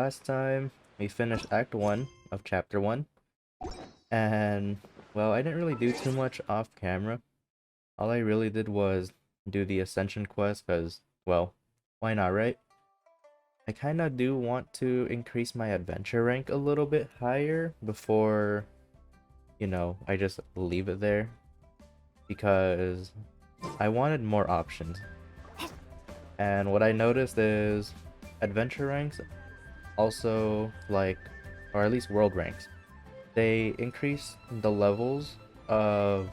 last time we finished Act 1 of Chapter 1, and, well, I didn't really do too much off camera. All I really did was do the Ascension quest, because, well, why not, right? I kinda do want to increase my adventure rank a little bit higher before, I just leave it there, because I wanted more options. And what I noticed is adventure ranks also, like, or at least world ranks, they increase the levels of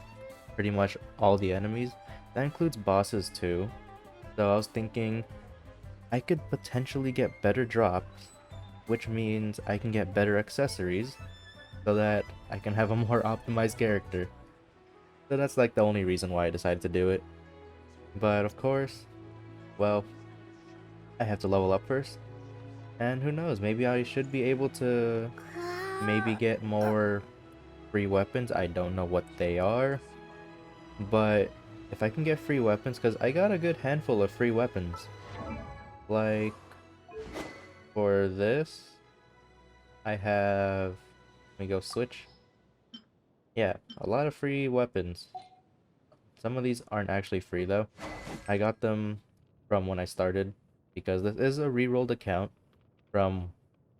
pretty much all the enemies. That includes bosses too. So I was thinking I could potentially get better drops, which means I can get better accessories so that I can have a more optimized character. So that's like the only reason why I decided to do it. But of course, well, I have to level up first. And who knows, maybe I should be able to maybe get more free weapons. I don't know what they are. But if I can get free weapons, because I got a good handful of free weapons. Like, for this, I have... Let me go switch. Yeah, a lot of free weapons. Some of these aren't actually free though. I got them from when I started, because this is a re-rolled account from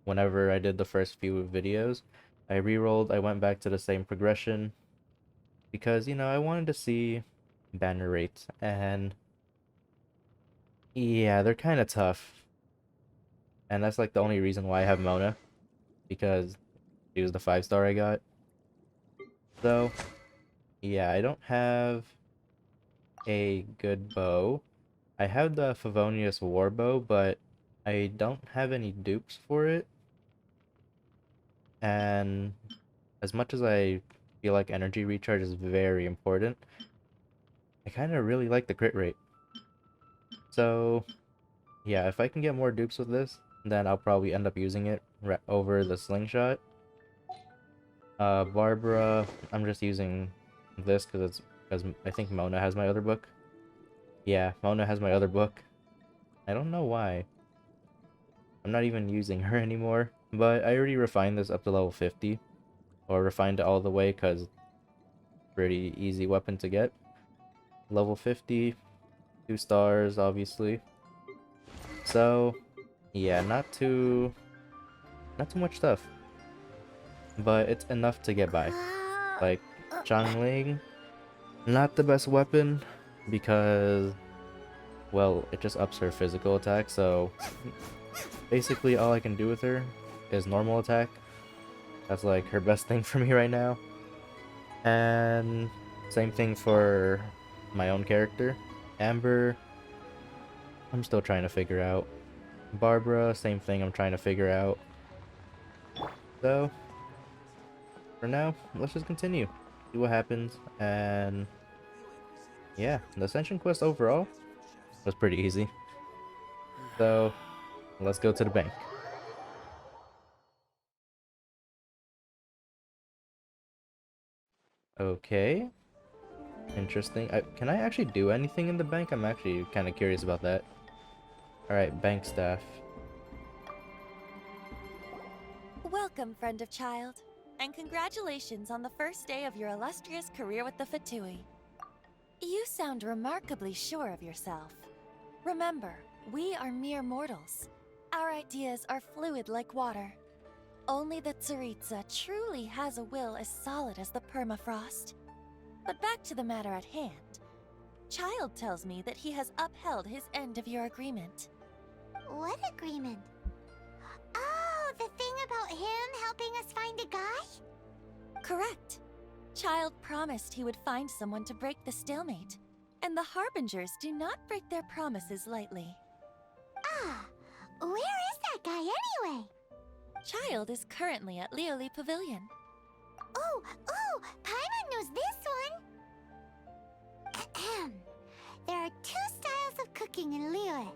whenever I did the first few videos. I re-rolled, I went back to the same progression, because, I wanted to see banner rates, and yeah, they're kind of tough. And that's like the only reason why I have Mona, because she was the 5-star I got. So, yeah, I don't have a good bow. I have the Favonius Warbow, but I don't have any dupes for it. And as much as I feel like energy recharge is very important, I kind of really like the crit rate. So, yeah, if I can get more dupes with this, then I'll probably end up using it over the slingshot. Barbara, I'm just using this because I think Mona has my other book. Yeah, Mona has my other book. I don't know why. I'm not even using her anymore, but I already refined this up to level 50, or refined it all the way because pretty easy weapon to get. Level 50, 2 stars, obviously. So, yeah, not too much stuff, but it's enough to get by. Like, Zhongli, not the best weapon, because, well, it just ups her physical attack, so basically all I can do with her is normal attack. That's like her best thing for me right now. And same thing for my own character. Amber, I'm still trying to figure out. Barbara, same thing, I'm trying to figure out. So, for now, let's just continue. See what happens, and yeah, the Ascension quest overall was pretty easy. So, let's go to the bank. Okay. Interesting. Can I actually do anything in the bank? I'm actually kind of curious about that. Alright, bank staff. Welcome, friend of Childe, and congratulations on the first day of your illustrious career with the Fatui. You sound remarkably sure of yourself. Remember, we are mere mortals. Our ideas are fluid like water. Only the Tsaritsa truly has a will as solid as the permafrost. But back to the matter at hand. Childe tells me that he has upheld his end of your agreement. What agreement? Oh, the thing about him helping us find a guy? Correct. Childe promised he would find someone to break the stalemate, and the Harbingers do not break their promises lightly. Ah, where is that guy anyway? Childe is currently at Liuli Pavilion. Oh, Paimon knows this one! Ahem. There are 2 styles of cooking in Liyue,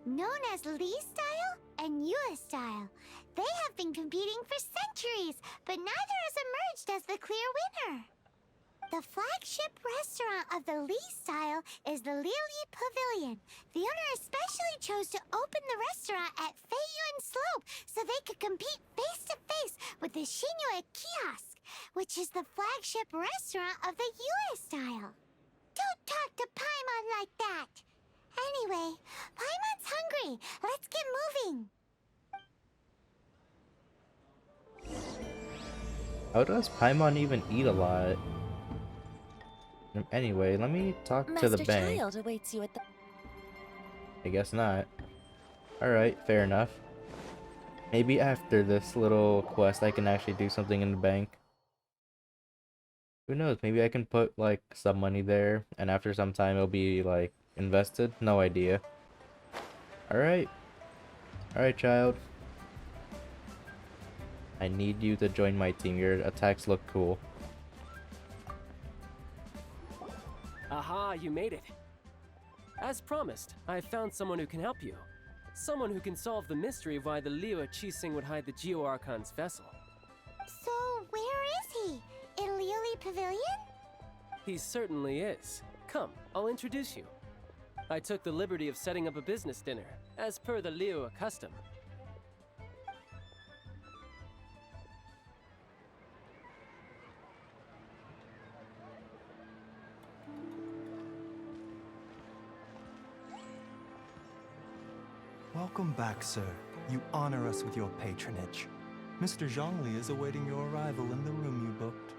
known as Li style and Yue style. They have been competing for centuries, but neither has emerged as the clear winner. The flagship restaurant of the Li style is the Liuli Pavilion. The owner especially chose to open the restaurant at Feiyuan Slope so they could compete face-to-face with the Liyue Qixing, which is the flagship restaurant of the Yue style. Don't talk to Paimon like that! Anyway, Paimon's hungry. Let's get moving. How does Paimon even eat a lot? Anyway, let me talk to the Master bank. Childe awaits you at the... I guess not. Alright, fair enough. Maybe after this little quest I can actually do something in the bank. Who knows, maybe I can put like some money there and after some time it'll be like invested? No idea. Alright. Alright, child. I need you to join my team. Your attacks look cool. Aha, you made it. As promised, I have found someone who can help you. Someone who can solve the mystery of why the Liyue Qixing would hide the Geo-Archon's vessel. So, where is he? In Liuli Pavilion? He certainly is. Come, I'll introduce you. I took the liberty of setting up a business dinner, as per the Liyue custom. Welcome back, sir. You honor us with your patronage. Mr. Zhongli is awaiting your arrival in the room you booked.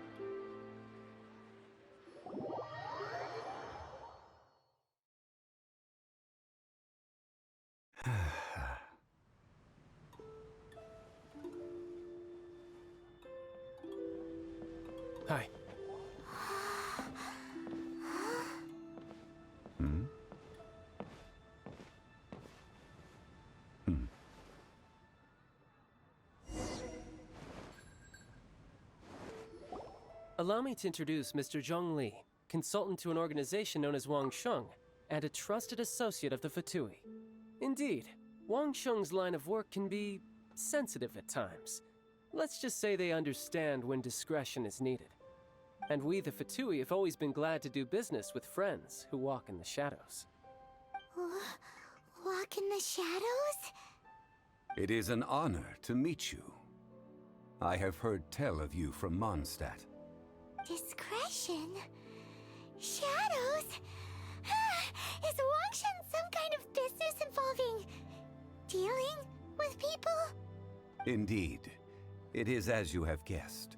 Hi. Allow me to introduce Mr. Zhongli, consultant to an organization known as Wangsheng, and a trusted associate of the Fatui. Indeed, Wangsheng's line of work can be sensitive at times. Let's just say they understand when discretion is needed. And we, the Fatui, have always been glad to do business with friends who walk in the shadows. Walk in the shadows? It is an honor to meet you. I have heard tell of you from Mondstadt. Discretion? Shadows? Is Wangsheng some kind of business involving dealing with people? Indeed. It is as you have guessed.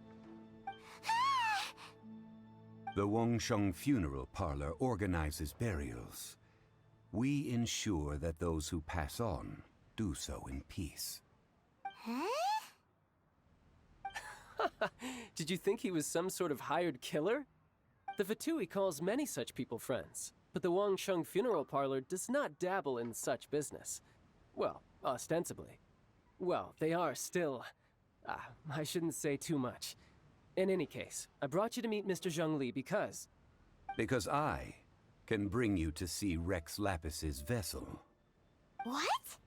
The Wangsheng Funeral Parlor organizes burials. We ensure that those who pass on do so in peace. Huh? Did you think he was some sort of hired killer? The Fatui calls many such people friends, but the Wangsheng Funeral Parlor does not dabble in such business. Well, ostensibly. Well, they are still... I shouldn't say too much. In any case, I brought you to meet Mr. Zhongli because... Because I can bring you to see Rex Lapis's vessel. What?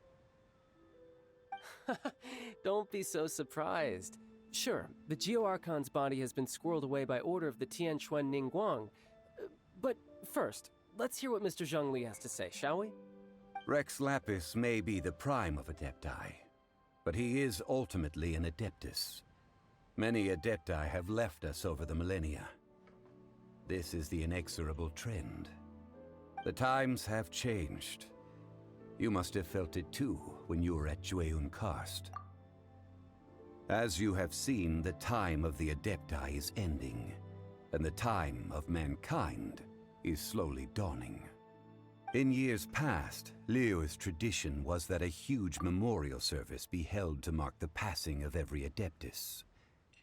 Don't be so surprised. Sure, the Geo-Archon's body has been squirreled away by order of the Tianquan Ningguang. But first, let's hear what Mr. Zhongli has to say, shall we? Rex Lapis may be the prime of adepti, but he is ultimately an adeptus. Many adepti have left us over the millennia. This is the inexorable trend. The times have changed. You must have felt it too when you were at Jueyun Karst. As you have seen, the time of the adepti is ending, and the time of mankind is slowly dawning. In years past, Liyue's tradition was that a huge memorial service be held to mark the passing of every adeptus.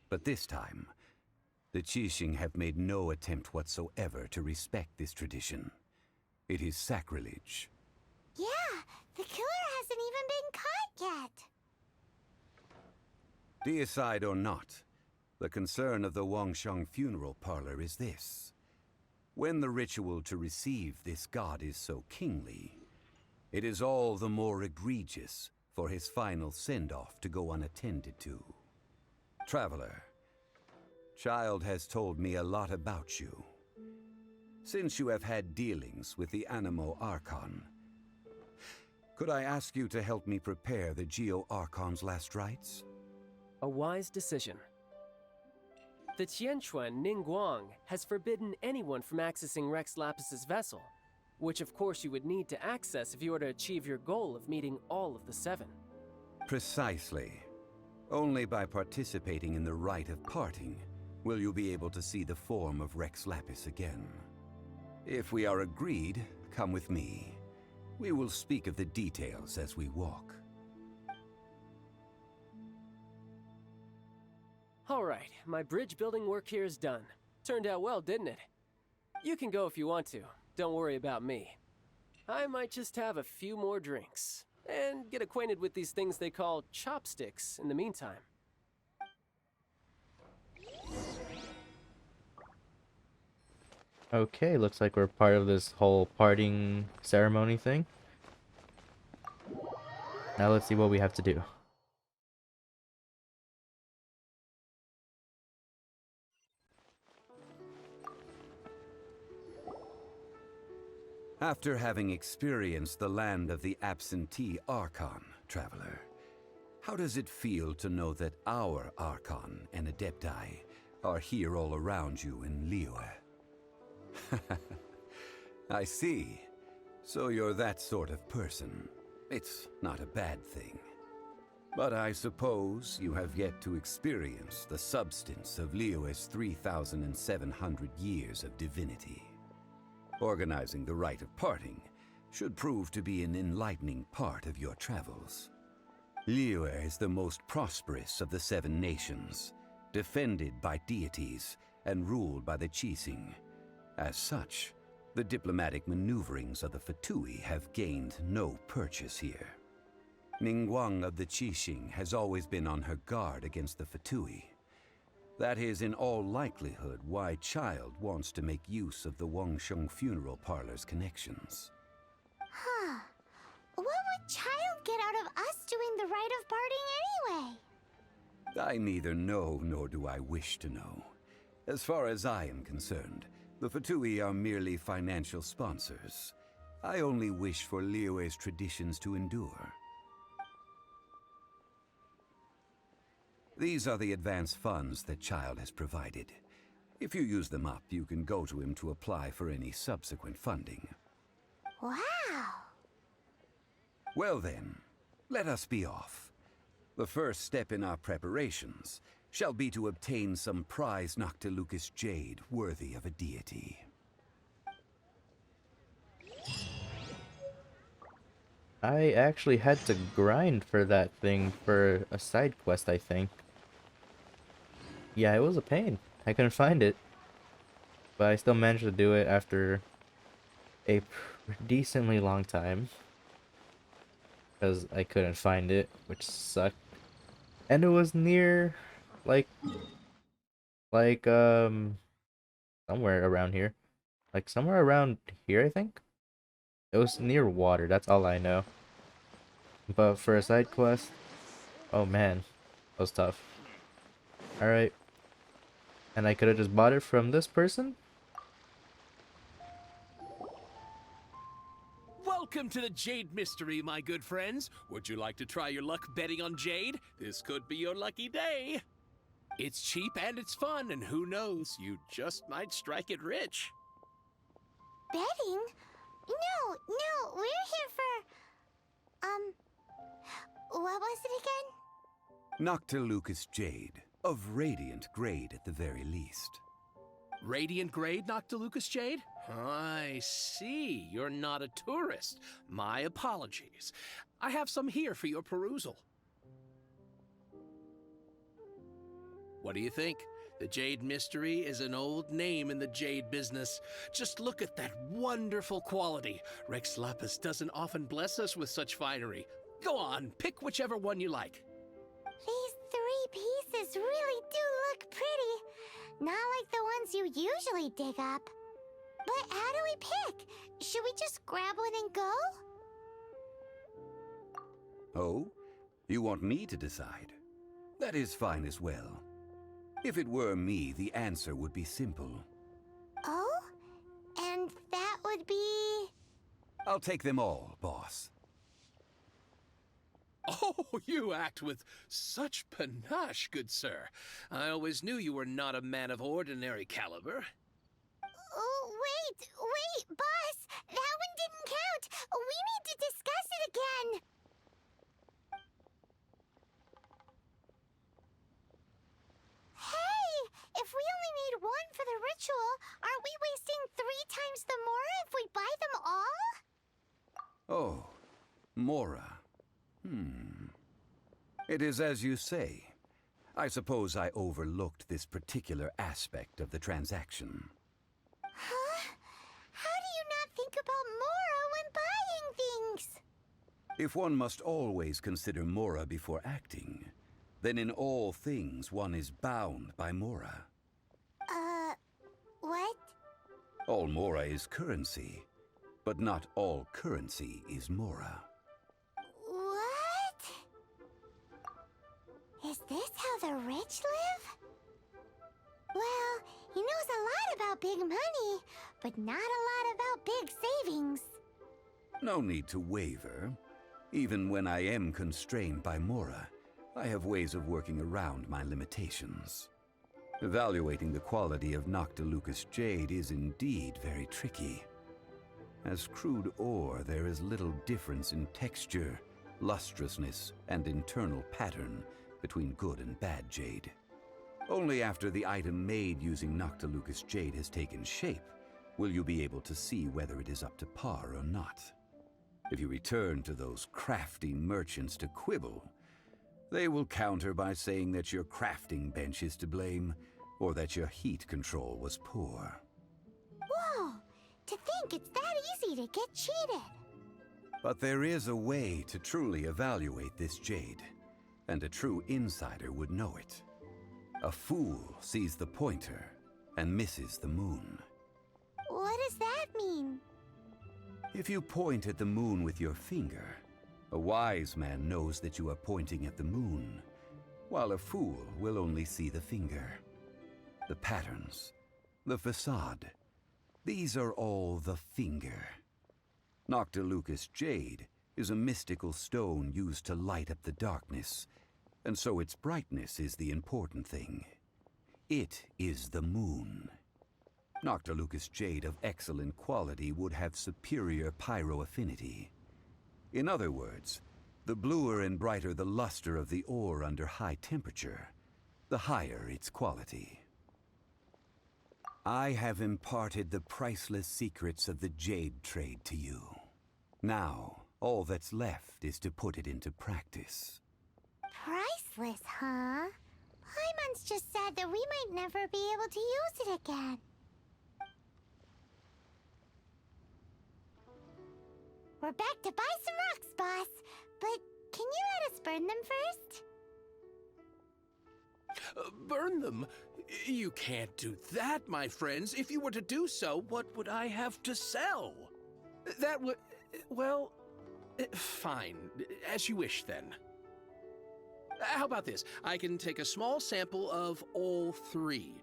But this time, the Qixing have made no attempt whatsoever to respect this tradition. It is sacrilege. Yeah, the killer hasn't even been caught yet. Deicide or not, the concern of the Wangsheng Funeral Parlor is this. When the ritual to receive this god is so kingly, it is all the more egregious for his final send-off to go unattended to. Traveler, Childe has told me a lot about you. Since you have had dealings with the Animo Archon, could I ask you to help me prepare the Geo Archon's last rites? A wise decision. The Tianquan Ningguang has forbidden anyone from accessing Rex Lapis's vessel, which of course you would need to access if you were to achieve your goal of meeting all of the 7. Precisely. Only by participating in the rite of parting will you be able to see the form of Rex Lapis again. If we are agreed, come with me. We will speak of the details as we walk. All right, my bridge building work here is done. Turned out well, didn't it? You can go if you want to. Don't worry about me. I might just have a few more drinks and get acquainted with these things they call chopsticks in the meantime. Okay, looks like we're part of this whole parting ceremony thing. Now let's see what we have to do. After having experienced the land of the absentee Archon, traveler, how does it feel to know that our Archon and adepti are here all around you in Liyue? I see. So you're that sort of person. It's not a bad thing. But I suppose you have yet to experience the substance of Liyue's 3,700 years of divinity. Organizing the rite of parting should prove to be an enlightening part of your travels. Liyue is the most prosperous of the 7 nations, defended by deities and ruled by the Qixing. As such, the diplomatic maneuverings of the Fatui have gained no purchase here. Ningguang of the Qixing has always been on her guard against the Fatui. That is in all likelihood why Childe wants to make use of the Wangsheng Funeral Parlor's connections. Huh. What would Childe get out of us doing the rite of parting anyway? I neither know nor do I wish to know. As far as I am concerned, the Fatui are merely financial sponsors. I only wish for Liyue's traditions to endure. These are the advance funds that Childe has provided. If you use them up, you can go to him to apply for any subsequent funding. Wow! Well then, let us be off. The first step in our preparations shall be to obtain some prize Noctilucous jade worthy of a deity. I actually had to grind for that thing for a side quest, I think. Yeah, it was a pain. I couldn't find it. But I still managed to do it after a decently long time. Because I couldn't find it, which sucked. And it was near, somewhere around here. Like, somewhere around here, I think? It was near water, that's all I know. But for a side quest, oh man, that was tough. Alright. And I could have just bought it from this person? Welcome to the Jade Mystery, my good friends. Would you like to try your luck betting on Jade? This could be your lucky day. It's cheap and it's fun, and who knows, you just might strike it rich. Betting? No, we're here for... what was it again? Noctilucous jade, of radiant grade at the very least. Radiant grade, Noctilucous Jade? I see. You're not a tourist. My apologies. I have some here for your perusal. What do you think? The Jade Mystery is an old name in the jade business. Just look at that wonderful quality. Rex Lapis doesn't often bless us with such finery. Go on, pick whichever one you like. These 3 pieces really do look pretty. Not like the ones you usually dig up. But how do we pick? Should we just grab one and go? Oh? You want me to decide? That is fine as well. If it were me, the answer would be simple. Oh? And that would be... I'll take them all, boss. Oh, you act with such panache, good sir. I always knew you were not a man of ordinary caliber. Oh, wait, boss! That one didn't count! We need to discuss it again! Hey! If we only need one for the ritual, aren't we wasting 3 times the Mora if we buy them all? Oh, Mora. It is as you say. I suppose I overlooked this particular aspect of the transaction. Huh? How do you not think about Mora when buying things? If one must always consider Mora before acting, then in all things one is bound by Mora. What? All Mora is currency, but not all currency is Mora. What? Is this how the rich live? Well, he knows a lot about big money, but not a lot about big savings. No need to waver. Even when I am constrained by Mora, I have ways of working around my limitations. Evaluating the quality of Noctilucous jade is indeed very tricky. As crude ore, there is little difference in texture, lustrousness, and internal pattern between good and bad jade. Only after the item made using Noctilucous jade has taken shape will you be able to see whether it is up to par or not. If you return to those crafty merchants to quibble, they will counter by saying that your crafting bench is to blame, or that your heat control was poor. Whoa! To think it's that easy to get cheated. But there is a way to truly evaluate this jade, and a true insider would know it. A fool sees the pointer and misses the moon. What does that mean? If you point at the moon with your finger, a wise man knows that you are pointing at the moon, while a fool will only see the finger. The patterns, the facade, these are all the finger. Noctilucous jade is a mystical stone used to light up the darkness, and so its brightness is the important thing. It is the moon. Noctilucous jade of excellent quality would have superior pyro affinity. In other words, the bluer and brighter the luster of the ore under high temperature, the higher its quality. I have imparted the priceless secrets of the jade trade to you. Now, all that's left is to put it into practice. Priceless, huh? Paimon's just sad that we might never be able to use it again. We're back to buy some rocks, boss. But can you let us burn them first? Burn them? You can't do that, my friends. If you were to do so, what would I have to sell? That would... well... fine. As you wish, then. How about this? I can take a small sample of all 3.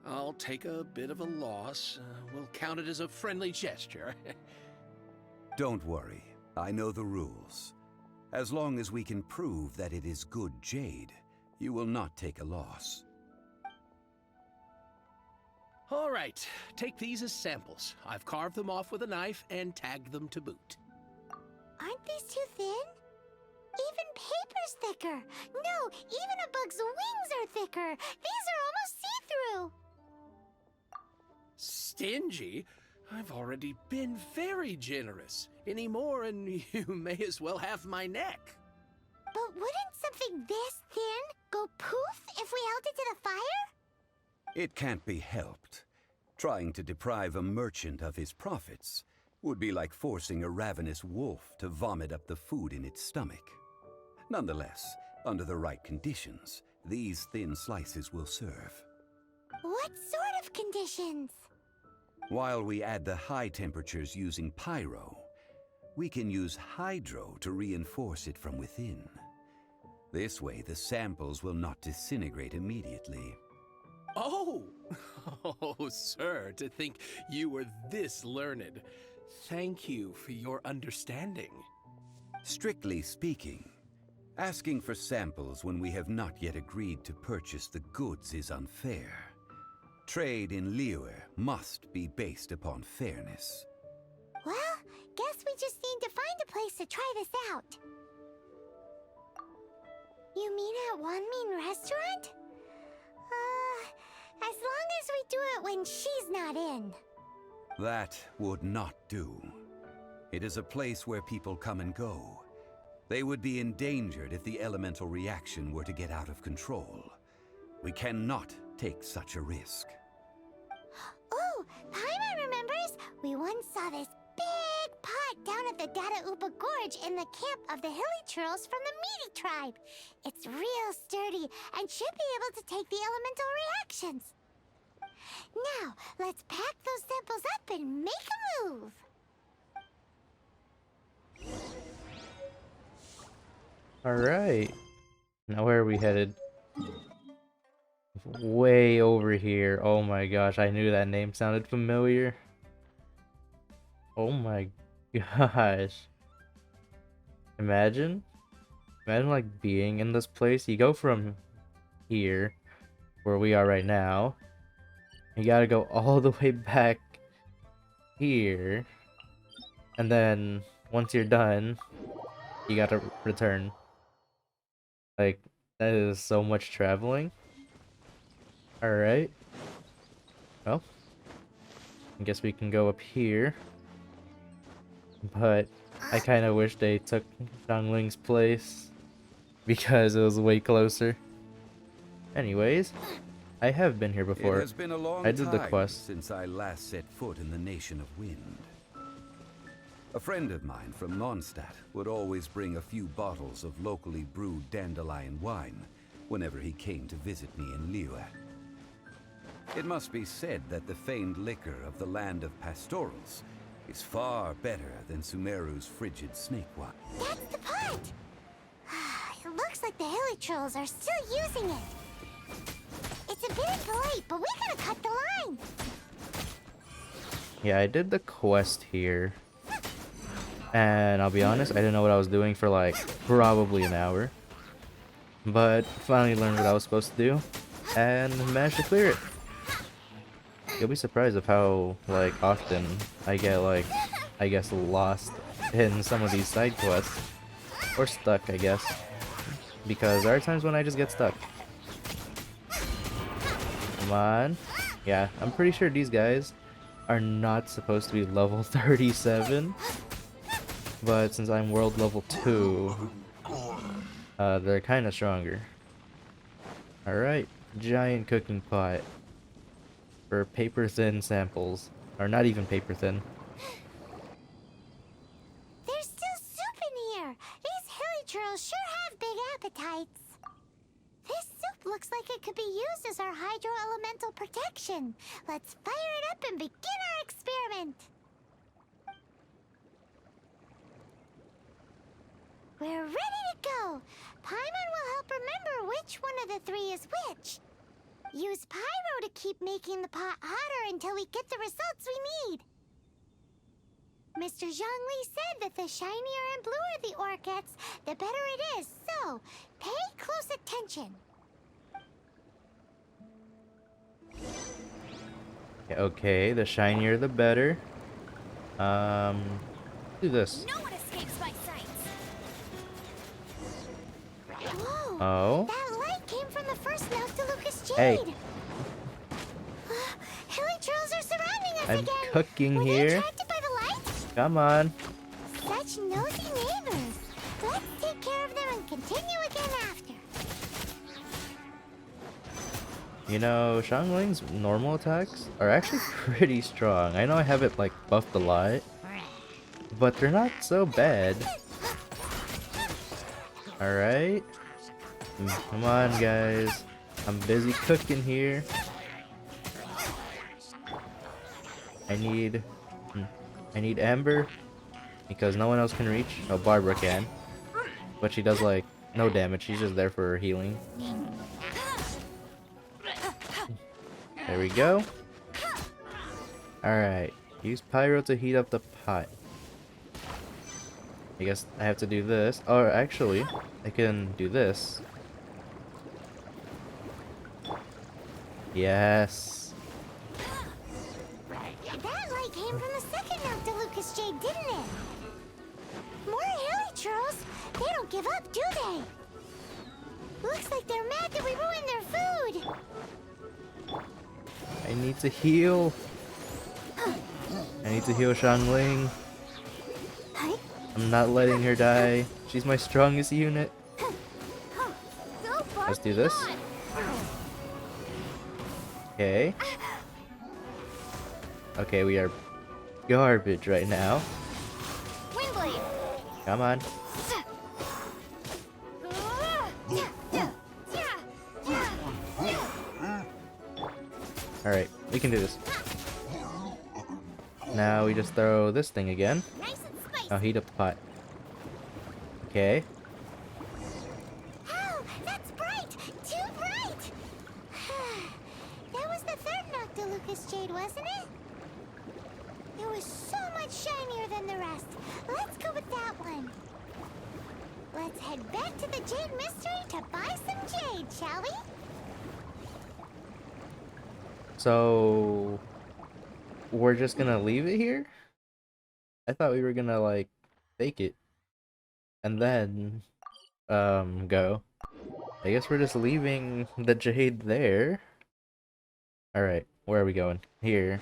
I'll take a bit of a loss. We'll count it as a friendly gesture. Don't worry, I know the rules. As long as we can prove that it is good jade, you will not take a loss. All right, take these as samples. I've carved them off with a knife and tagged them to boot. Aren't these too thin? Even paper's thicker. No, even a bug's wings are thicker. These are almost see-through. Stingy? I've already been very generous. Any more and you may as well have my neck. But wouldn't something this thin go poof if we held it to the fire? It can't be helped. Trying to deprive a merchant of his profits would be like forcing a ravenous wolf to vomit up the food in its stomach. Nonetheless, under the right conditions, these thin slices will serve. What sort of conditions? While we add the high temperatures using pyro, we can use hydro to reinforce it from within. This way, the samples will not disintegrate immediately. Oh! Oh, sir, to think you were this learned. Thank you for your understanding. Strictly speaking, asking for samples when we have not yet agreed to purchase the goods is unfair. Trade in Liyue must be based upon fairness. Well, guess we just need to find a place to try this out. You mean at Wanmin Restaurant? As long as we do it when she's not in. That would not do. It is a place where people come and go. They would be endangered if the elemental reaction were to get out of control. We cannot take such a risk. Oh, Paimon remembers! We once saw this big pot down at the Dada Upa Gorge in the camp of the Hilly Churls from the Meaty tribe. It's real sturdy and should be able to take the elemental reactions. Now, let's pack those samples up and make a move. Alright. Now where are we headed? Way over here. Oh my gosh, I knew that name sounded familiar. Oh my gosh. Imagine like being in this place. You go from here, where we are right now. You gotta go all the way back here. And then once you're done, you gotta return. Like, that is so much traveling. Alright. Well, I guess we can go up here. But I kind of wish they took Zhongling's place because it was way closer. Anyways, I have been here before. It has been a long I did the time quest. since I last set foot in the Nation of Wind. A friend of mine from Mondstadt would always bring a few bottles of locally brewed dandelion wine whenever he came to visit me in Liyue. It must be said that the famed liquor of the land of pastorals is far better than Sumeru's frigid snake wine. That's the part! It looks like the Hilly Trolls are still using it. It's a bit impolite, but we gotta cut the line. Yeah, I did the quest here. And I'll be honest, I didn't know what I was doing for like probably an hour. But finally learned what I was supposed to do and managed to clear it. You'll be surprised of how like often I get like, I guess, lost in some of these side quests. Or stuck, I guess. Because there are times when I just get stuck. Come on. Yeah, I'm pretty sure these guys are not supposed to be level 37. But since I'm world level 2, they're kind of stronger. Alright, giant cooking pot for paper thin samples. Or not even paper thin. There's still soup in here. These Hilly Trolls sure have big appetites. This soup looks like it could be used as our hydro-elemental protection. Let's fire it up and begin our experiment. We're ready to go! Paimon will help remember which one of the three is which. Use pyro to keep making the pot hotter until we get the results we need. Mr. Zhongli said that the shinier and bluer the ore gets, the better it is, so pay close attention. Okay, the shinier the better. Do this. No one escapes my sight. Whoa! Oh. That light came from the first Noctilucous Jade! Hey. Hilly Trolls are surrounding us I'm again! cooking Were they here. attracted by the light? Come on. Such nosy neighbors! Let's take care of them and continue again after. You know, Zhongling's normal attacks are actually pretty strong. I know I have it like buffed a lot, but they're not so bad. Alright. Come on, guys. I'm busy cooking here. I need Amber because no one else can reach. Oh, Barbara can, but she does like no damage. She's just there for her healing. There we go. Alright. Use pyro to heat up the pot. I guess I have to do this. Or actually, I can do this. Yes. That light came from the second Noctilucous Jade, didn't it? More hilichurls? They don't give up, do they? Looks like they're mad that we ruined their food. I need to heal. I need to heal Xiangling. I'm not letting her die. She's my strongest unit. Let's do this. Okay. Okay, we are garbage right now. Windblade. Come on. Alright, we can do this. Now we just throw this thing again. Nice and spicy. I'll heat up the pot. Okay. Oh, that's bright! Too bright! That was the third Noctilucous Jade, wasn't it? It was so much shinier than the rest. Let's go with that one. Let's head back to the Jade Mystery to buy some jade, shall we? So we're just gonna leave it here? I thought we were gonna like fake it and then go. I guess we're just leaving the jade there. Alright, where are we going? Here.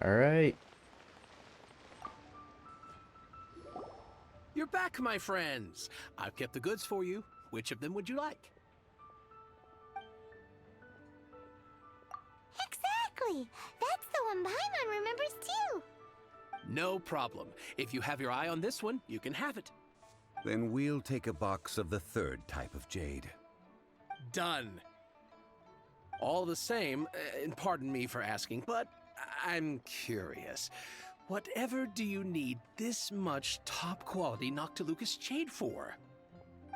Alright. You're back, my friends. I've kept the goods for you. Which of them would you like? Exactly! That's the one Paimon remembers too! No problem. If you have your eye on this one, you can have it. Then we'll take a box of the third type of jade. Done. All the same, and pardon me for asking, but I'm curious. Whatever do you need this much top-quality Noctilucous jade for?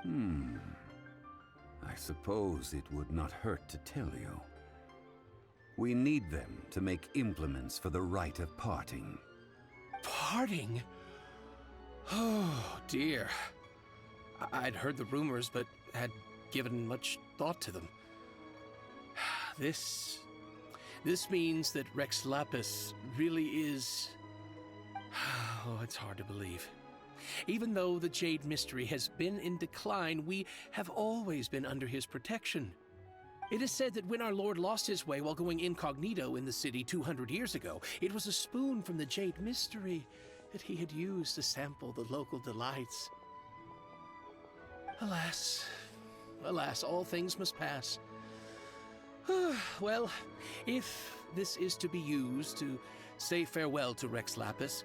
I suppose it would not hurt to tell you. We need them to make implements for the rite of parting. Parting? Oh, dear. I'd heard the rumors, but had given much thought to them. This means that Rex Lapis really is... Oh, it's hard to believe. Even though the Jade Mystery has been in decline, we have always been under his protection. It is said that when our Lord lost his way while going incognito in the city 200 years ago, it was a spoon from the Jade Mystery that he had used to sample the local delights. Alas, alas, all things must pass. Well, if this is to be used to say farewell to Rex Lapis,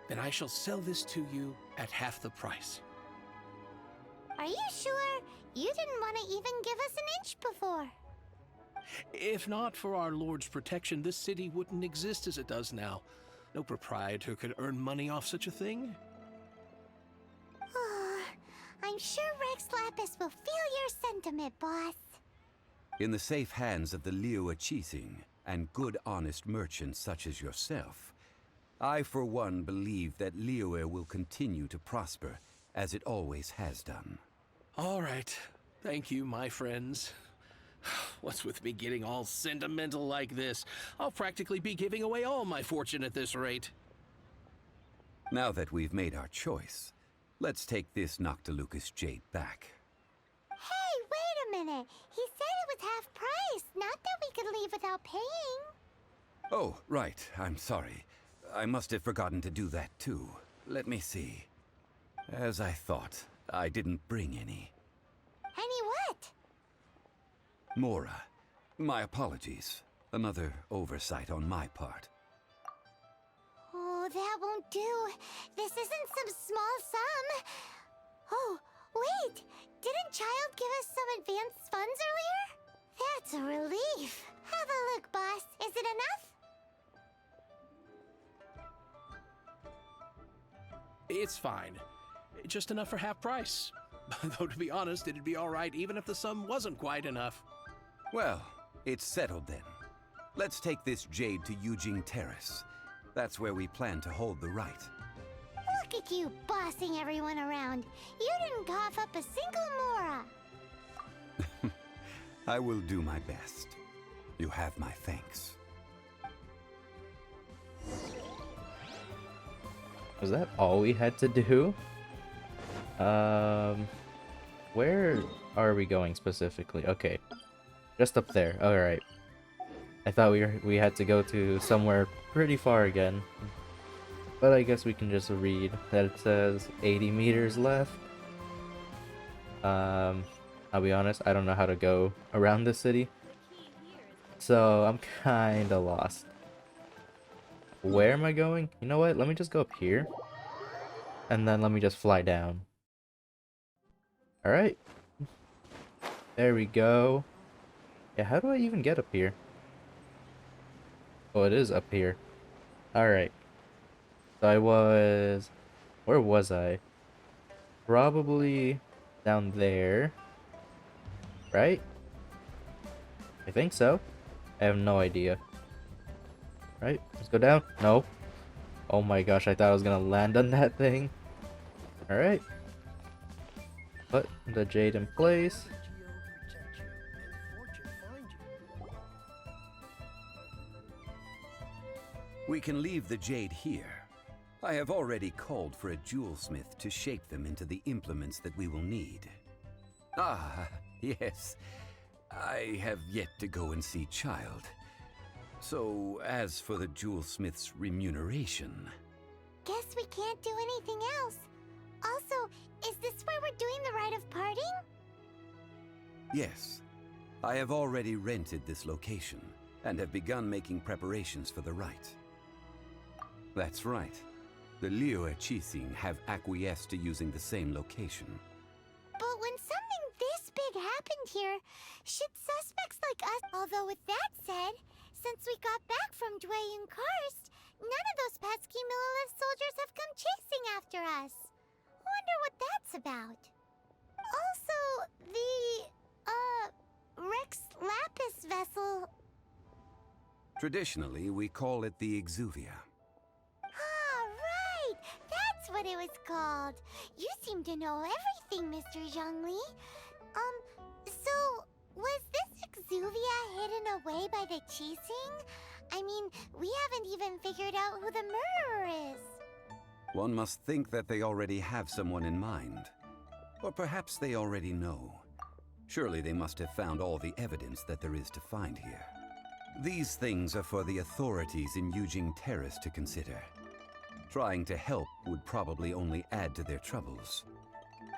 then I shall sell this to you at half the price. Are you sure? You didn't want to even give us an inch before. If not for our Lord's protection, this city wouldn't exist as it does now. No proprietor could earn money off such a thing. I'm sure Rex Lapis will feel your sentiment, boss. In the safe hands of the Liyue Qixing and good honest merchants such as yourself, I for one believe that Liyue will continue to prosper as it always has done. All right. Thank you, my friends. What's with me getting all sentimental like this? I'll practically be giving away all my fortune at this rate. Now that we've made our choice, let's take this Noctilucous jade back. Hey, wait a minute. He said it was half price, not that we could leave without paying. Oh, right. I'm sorry. I must have forgotten to do that too. Let me see. As I thought, I didn't bring any. Any what? Mora, my apologies. Another oversight on my part. Oh, that won't do. This isn't some small sum. Oh, wait. Didn't Childe give us some advanced funds earlier? That's a relief. Have a look, boss. Is it enough? It's fine. Just enough for half price. Though to be honest, it'd be all right even if the sum wasn't quite enough. Well, It's settled then. Let's take this jade to Yujing Terrace. That's where we plan to hold the rite. Look at you bossing everyone around. You didn't cough up a single mora. I will do my best. You have my thanks. Was that all we had to do? Where are we going specifically? Okay. Just up there. Alright. I thought we had to go to somewhere pretty far again. But I guess we can just read that it says 80 meters left. I'll be honest, I don't know how to go around the city. So I'm kinda lost. Where am I going? You know what? Let me just go up here. And then let me just fly down. Alright. There we go. Yeah, how do I even get up here? Oh, it is up here. Alright. So I was... Where was I? Probably down there. Right? I think so. I have no idea. Right? Let's go down. No. Oh my gosh, I thought I was gonna land on that thing. Alright. Put the jade in place. We can leave the jade here. I have already called for a jewelsmith to shape them into the implements that we will need. Ah, yes. I have yet to go and see Childe. So, as for the jewelsmith's remuneration... Guess we can't do anything else. Also, is this where we're doing the rite of parting? Yes. I have already rented this location, and have begun making preparations for the rite. That's right. The Liyue Qixing have acquiesced to using the same location. But when something this big happened here, should suspects like us... Although with that said, since we got back from Jueyun Karst, none of those pesky Millilith soldiers have come chasing after us. Wonder what that's about. Also, the, Rex Lapis vessel... Traditionally, we call it the Exuvia. Ah, right! That's what it was called. You seem to know everything, Mr. Zhongli. So, was this Exuvia hidden away by the Qixing? I mean, we haven't even figured out who the murderer is. One must think that they already have someone in mind. Or perhaps they already know. Surely they must have found all the evidence that there is to find here. These things are for the authorities in Yujing Terrace to consider. Trying to help would probably only add to their troubles.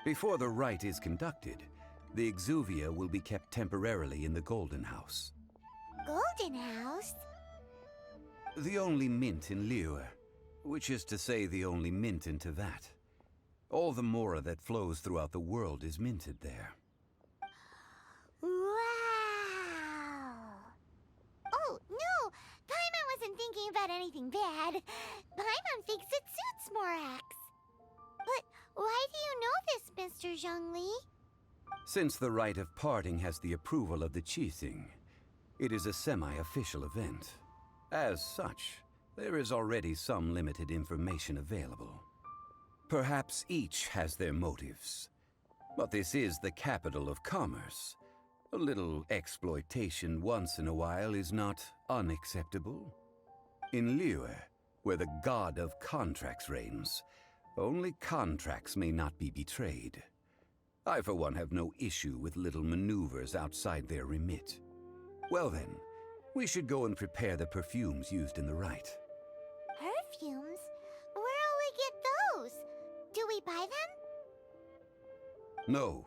Before the rite is conducted, the Exuvia will be kept temporarily in the Golden House. Golden House? The only mint in Liyue, which is to say the only mint in Teyvat. All the mora that flows throughout the world is minted there. Wow! Oh, no! Paimon wasn't thinking about anything bad. Paimon thinks it suits Morax. But why do you know this, Mr. Zhongli? Since the rite of parting has the approval of the Qixing, it is a semi-official event. As such, there is already some limited information available. Perhaps each has their motives. But this is the capital of commerce. A little exploitation once in a while is not unacceptable. In Liyue, where the god of contracts reigns, only contracts may not be betrayed. I, for one, have no issue with little maneuvers outside their remit. Well then, we should go and prepare the perfumes used in the rite. Perfumes? Where'll we get those? Do we buy them? No.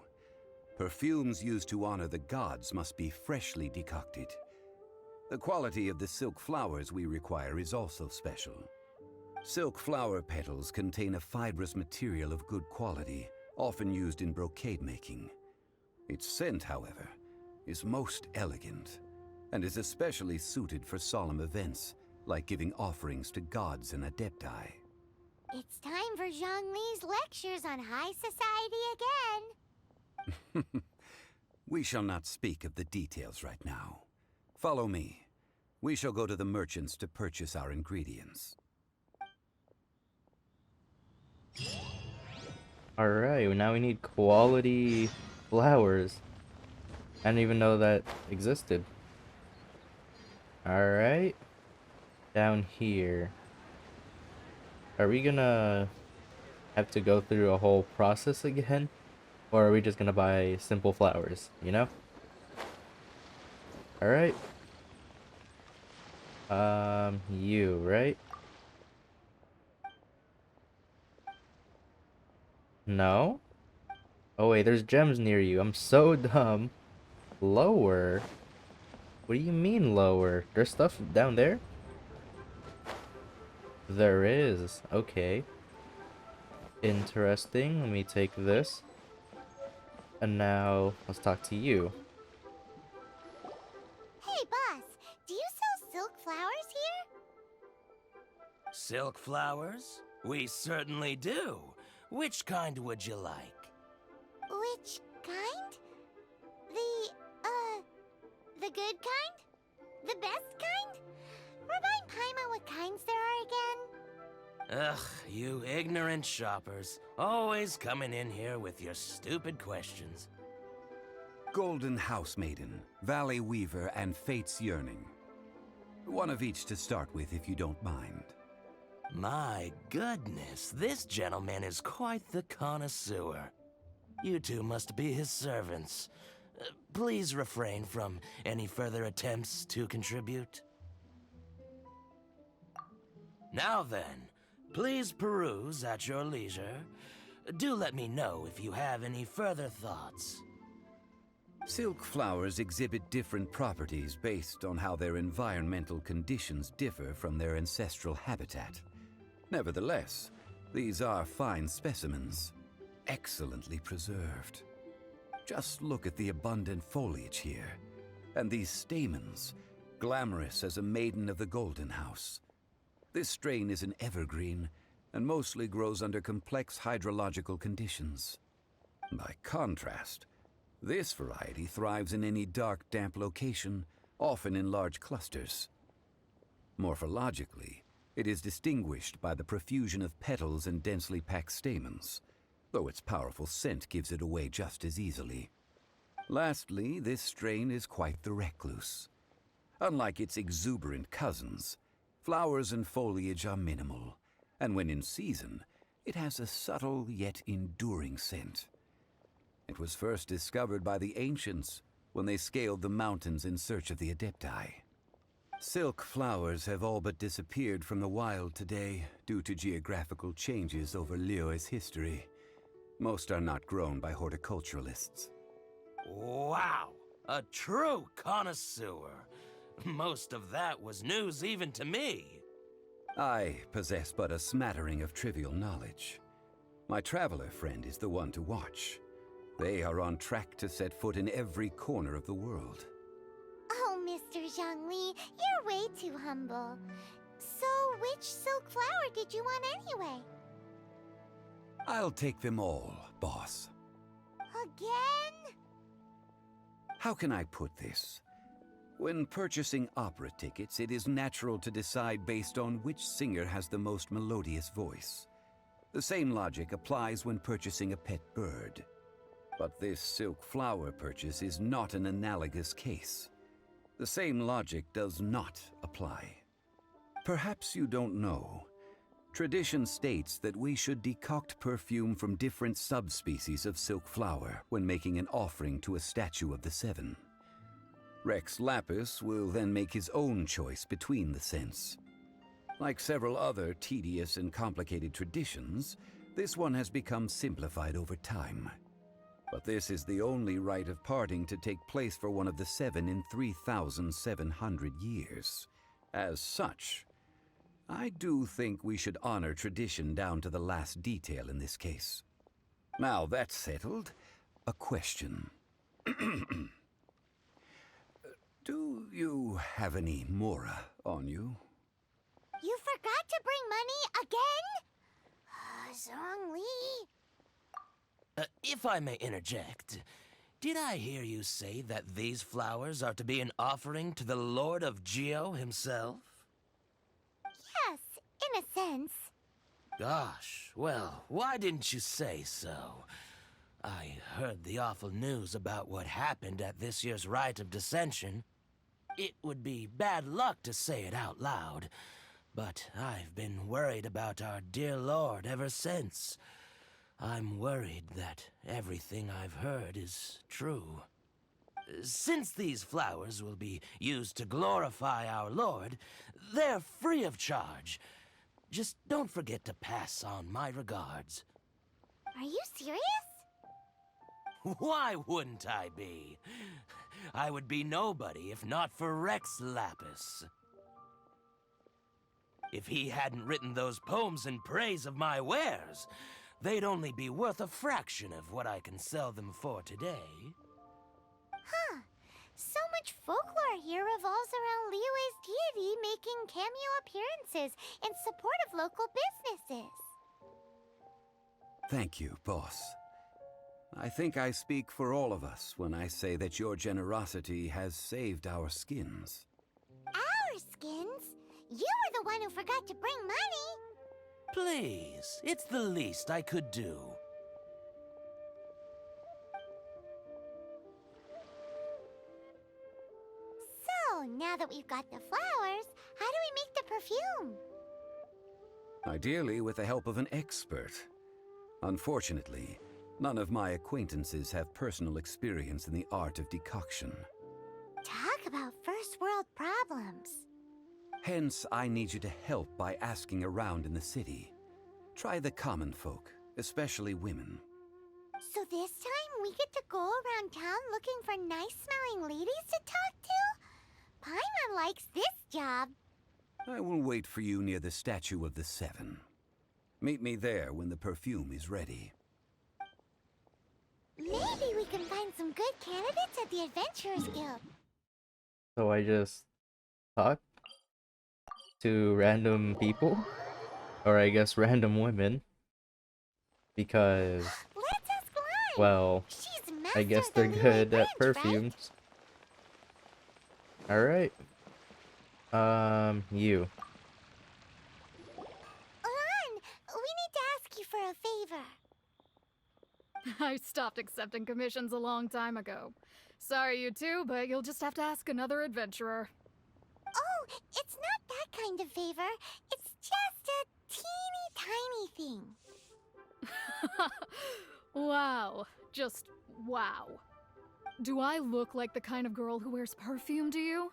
Perfumes used to honor the gods must be freshly decocted. The quality of the silk flowers we require is also special. Silk flower petals contain a fibrous material of good quality, often used in brocade making. Its scent, however, is most elegant, and is especially suited for solemn events, like giving offerings to gods and adepti. It's time for Zhongli's lectures on high society again. We shall not speak of the details right now. Follow me. We shall go to the merchants to purchase our ingredients. Alright, now we need quality flowers. I didn't even know that existed. Alright. Down here. Are we gonna have to go through a whole process again? Or are we just gonna buy simple flowers, you know? Alright. You, right? No? Oh wait, there's gems near you. I'm so dumb. Lower? What do you mean lower? There's stuff down there? There is. Okay. Interesting. Let me take this. And now, let's talk to you. Hey, boss, do you sell silk flowers here? Silk flowers? We certainly do. Which kind would you like? Which kind? The good kind? The best kind? Remind Paimon what kinds there are again. Ugh, you ignorant shoppers. Always coming in here with your stupid questions. Golden House Maiden, Valley Weaver, and Fate's Yearning. One of each to start with, if you don't mind. My goodness, this gentleman is quite the connoisseur. You two must be his servants. Please refrain from any further attempts to contribute. Now then, please peruse at your leisure. Do let me know if you have any further thoughts. Silk flowers exhibit different properties based on how their environmental conditions differ from their ancestral habitat. Nevertheless, these are fine specimens, excellently preserved. Just look at the abundant foliage here, and these stamens, glamorous as a maiden of the Golden House. This strain is an evergreen, and mostly grows under complex hydrological conditions. By contrast, this variety thrives in any dark, damp location, often in large clusters. Morphologically, it is distinguished by the profusion of petals and densely packed stamens, though its powerful scent gives it away just as easily. Lastly, this strain is quite the recluse. Unlike its exuberant cousins, flowers and foliage are minimal, and when in season, it has a subtle yet enduring scent. It was first discovered by the ancients when they scaled the mountains in search of the adepti. Silk flowers have all but disappeared from the wild today due to geographical changes over Liyue's history. Most are not grown by horticulturalists. Wow! A true connoisseur! Most of that was news even to me. I possess but a smattering of trivial knowledge. My traveler friend is the one to watch. They are on track to set foot in every corner of the world. Oh, Mr. Zhongli, you're way too humble. So, which silk flower did you want anyway? I'll take them all, boss. Again? How can I put this? When purchasing opera tickets, it is natural to decide based on which singer has the most melodious voice. The same logic applies when purchasing a pet bird. But this silk flower purchase is not an analogous case. The same logic does not apply. Perhaps you don't know. Tradition states that we should decoct perfume from different subspecies of silk flower when making an offering to a statue of the Seven. Rex Lapis will then make his own choice between the scents. Like several other tedious and complicated traditions, this one has become simplified over time. But this is the only rite of parting to take place for one of the Seven in 3,700 years. As such, I do think we should honor tradition down to the last detail in this case. Now that's settled, a question. Do you have any mora on you? You forgot to bring money again? Zhongli. If I may interject, Did I hear you say that these flowers are to be an offering to the Lord of Geo himself? Yes, in a sense. Gosh, well, why didn't you say so? I heard the awful news about what happened at this year's Rite of Dissension. It would be bad luck to say it out loud, but I've been worried about our dear Lord ever since. I'm worried that everything I've heard is true. Since these flowers will be used to glorify our Lord, they're free of charge. Just don't forget to pass on my regards. Are you serious? Why wouldn't I be? I would be nobody if not for Rex Lapis. If he hadn't written those poems in praise of my wares, they'd only be worth a fraction of what I can sell them for today. Huh. So much folklore here revolves around Liyue's deity making cameo appearances in support of local businesses. Thank you, boss. I think I speak for all of us when I say that your generosity has saved our skins. Our skins? You were the one who forgot to bring money. Please, it's the least I could do. So, now that we've got the flowers, how do we make the perfume? Ideally with the help of an expert. Unfortunately, none of my acquaintances have personal experience in the art of decoction. Talk about first world problems. Hence, I need you to help by asking around in the city. Try the common folk, especially women. So this time we get to go around town looking for nice-smelling ladies to talk to? Paimon likes this job. I will wait for you near the Statue of the Seven. Meet me there when the perfume is ready. Maybe we can find some good candidates at the Adventurers Guild. So I just talk to random people, or I guess random women, because, Let's ask Lime. well, She's I guess master they're of the good Liyue at branch, perfumes. Alright. You. Lan, we need to ask you for a favor. I stopped accepting commissions a long time ago. Sorry, you two, but you'll just have to ask another adventurer. Oh, it's not that kind of favor. It's just a teeny tiny thing. Wow. Just wow. Do I look like the kind of girl who wears perfume to you?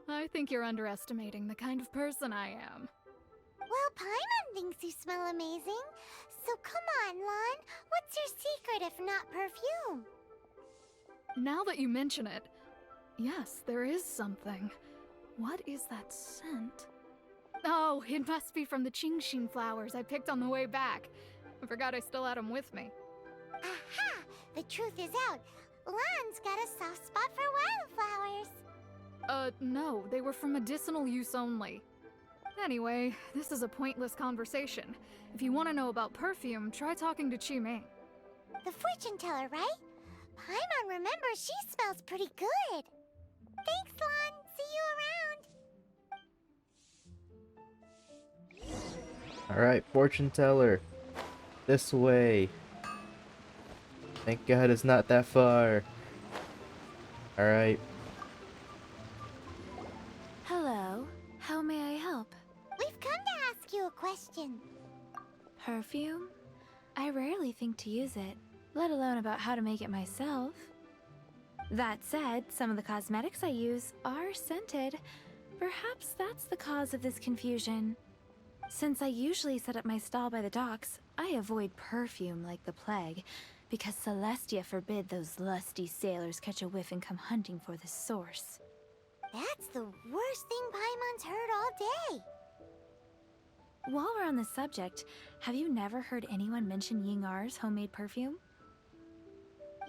I think you're underestimating the kind of person I am. Well, Paimon thinks you smell amazing. So come on, Lan. What's your secret if not perfume? Now that you mention it, yes, there is something. What is that scent? Oh, it must be from the Genshin flowers I picked on the way back. I forgot I still had them with me. Aha! The truth is out. Lan's got a soft spot for wildflowers. No, they were for medicinal use only. Anyway, this is a pointless conversation. If you want to know about perfume, try talking to Qimei. The fortune teller, right? Paimon remembers she smells pretty good. Thanks, Lan. See you around. Alright, fortune teller. This way. Thank God it's not that far. Alright. Hello. How may I help? We've come to ask you a question. Perfume? I rarely think to use it, let alone about how to make it myself. That said, some of the cosmetics I use are scented. Perhaps that's the cause of this confusion. Since I usually set up my stall by the docks, I avoid perfume like the plague, because Celestia forbid those lusty sailors catch a whiff and come hunting for the source. That's the worst thing Paimon's heard all day. While we're on the subject, have you never heard anyone mention Yingar's homemade perfume?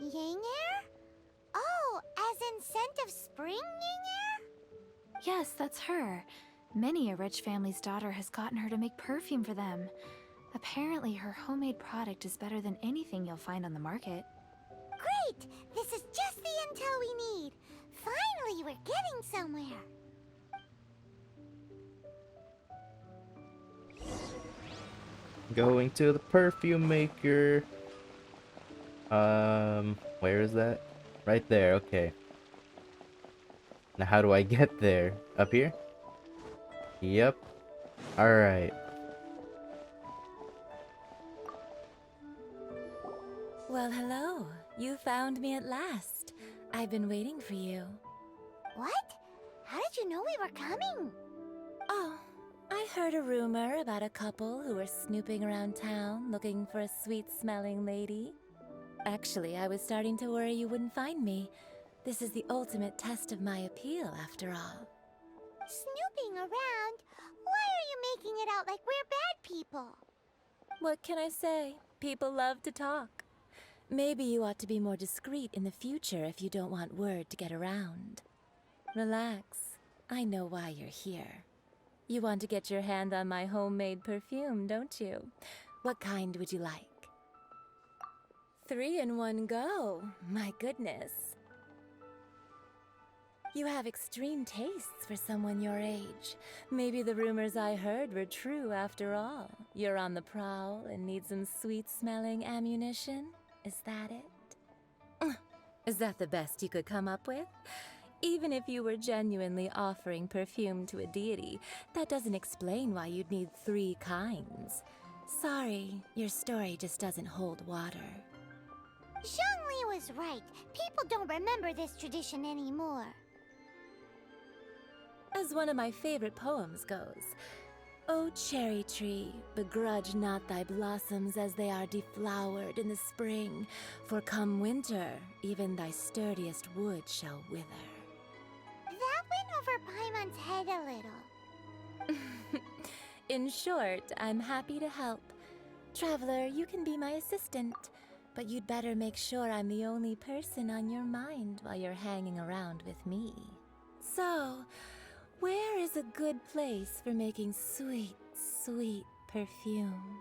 Yingar? Oh, as in scent of spring Yingar? Yes, that's her. Many a rich family's daughter has gotten her to make perfume for them. Apparently, her homemade product is better than anything you'll find on the market. Great! This is we need. Finally, we're getting somewhere. Going to the perfume maker. Where is that? Right there, okay. Now how do I get there? Up here? Yep. Alright. Well, hello. You found me at last. I've been waiting for you. What? How did you know we were coming? Oh, I heard a rumor about a couple who were snooping around town looking for a sweet-smelling lady. Actually, I was starting to worry you wouldn't find me. This is the ultimate test of my appeal, after all. Snooping around? Why are you making it out like we're bad people? What can I say? People love to talk. Maybe you ought to be more discreet in the future if you don't want word to get around. Relax. I know why you're here. You want to get your hand on my homemade perfume, don't you? What kind would you like? 3 in one go. My goodness. You have extreme tastes for someone your age. Maybe the rumors I heard were true after all. You're on the prowl and need some sweet-smelling ammunition? Is that it? Is that the best you could come up with? Even if you were genuinely offering perfume to a deity, that doesn't explain why you'd need 3 kinds. Sorry, your story just doesn't hold water. Zhongli was right. People don't remember this tradition anymore. As one of my favorite poems goes, "O cherry tree, begrudge not thy blossoms as they are deflowered in the spring, for come winter, even thy sturdiest wood shall wither." That went over Paimon's head a little. In short, I'm happy to help. Traveler, you can be my assistant, but you'd better make sure I'm the only person on your mind while you're hanging around with me. So, where is a good place for making sweet, sweet perfume?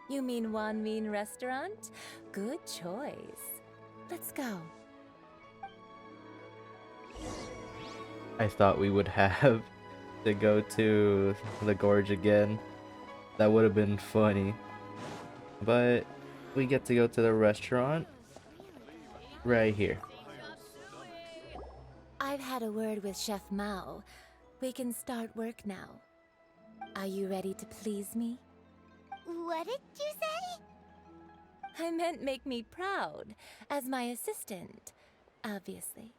You mean Wanmin Restaurant? Good choice. Let's go. I thought we would have to go to the gorge again. That would have been funny. But we get to go to the restaurant right here. I've had a word with Chef Mao. We can start work now. Are you ready to please me? What did you say? I meant make me proud, as my assistant, obviously.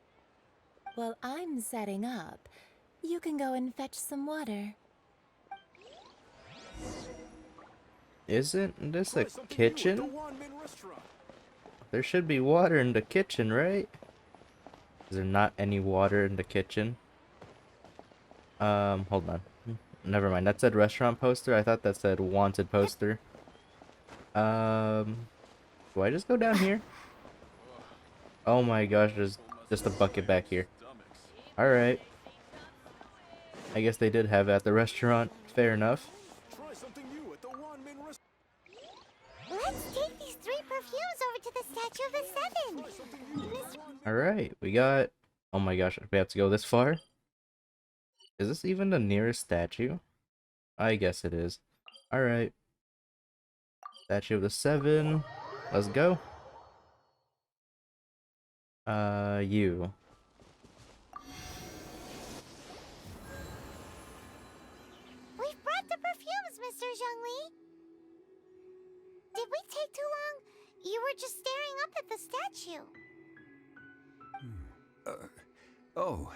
While I'm setting up, you can go and fetch some water. Isn't this a kitchen? There should be water in the kitchen, right? Is there not any water in the kitchen? Hold on. Never mind. That said restaurant poster. I thought that said wanted poster. Do I just go down here? Oh my gosh, there's just a bucket back here. Alright. I guess they did have it at the restaurant. Fair enough. Let's take these 3 perfumes over to the Statue of the Seven. Alright, we got... Oh my gosh, we have to go this far? Is this even the nearest statue? I guess it is. Alright. Statue of the Seven. Let's go. You. We've brought the perfumes, Mr. Zhongli. Did we take too long? You were just staring up at the statue. Oh,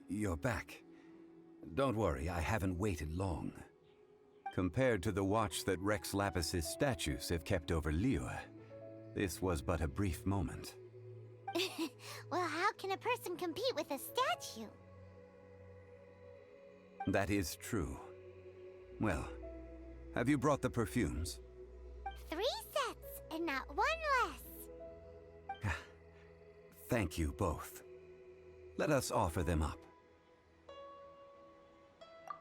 you're back. Don't worry, I haven't waited long. Compared to the watch that Rex Lapis's statues have kept over Liyue, this was but a brief moment. Well, how can a person compete with a statue? That is true. Well, have you brought the perfumes? 3 sets, and not 1 less. Thank you both. Let us offer them up.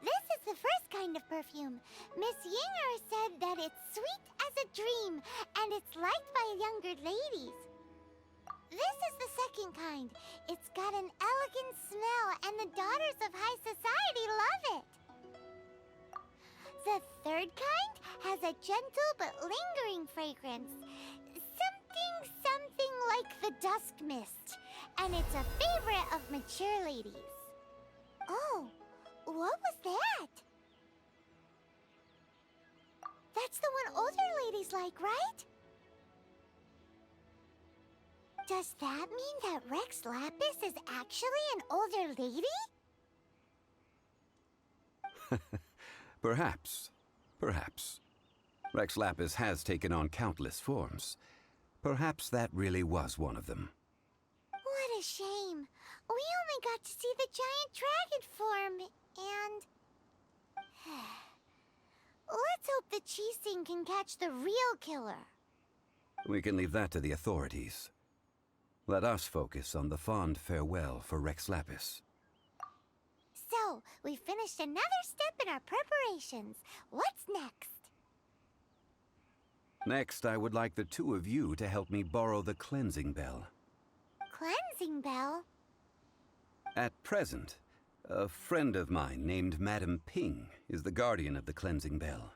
This is the first kind of perfume. Miss Yinger said that it's sweet as a dream, and it's liked by younger ladies. This is the second kind. It's got an elegant smell, and the daughters of high society love it. The third kind has a gentle but lingering fragrance. Something like the dusk mist. And it's a favorite of mature ladies. Oh, what was that? That's the one older ladies like, right? Does that mean that Rex Lapis is actually an older lady? Perhaps. Perhaps. Rex Lapis has taken on countless forms. Perhaps that really was one of them. What a shame. We only got to see the giant dragon form, and... Let's hope the Qixing can catch the real killer. We can leave that to the authorities. Let us focus on the fond farewell for Rex Lapis. So, we finished another step in our preparations. What's next? Next, I would like the two of you to help me borrow the cleansing bell. Cleansing bell? At present, a friend of mine named Madame Ping is the guardian of the cleansing bell.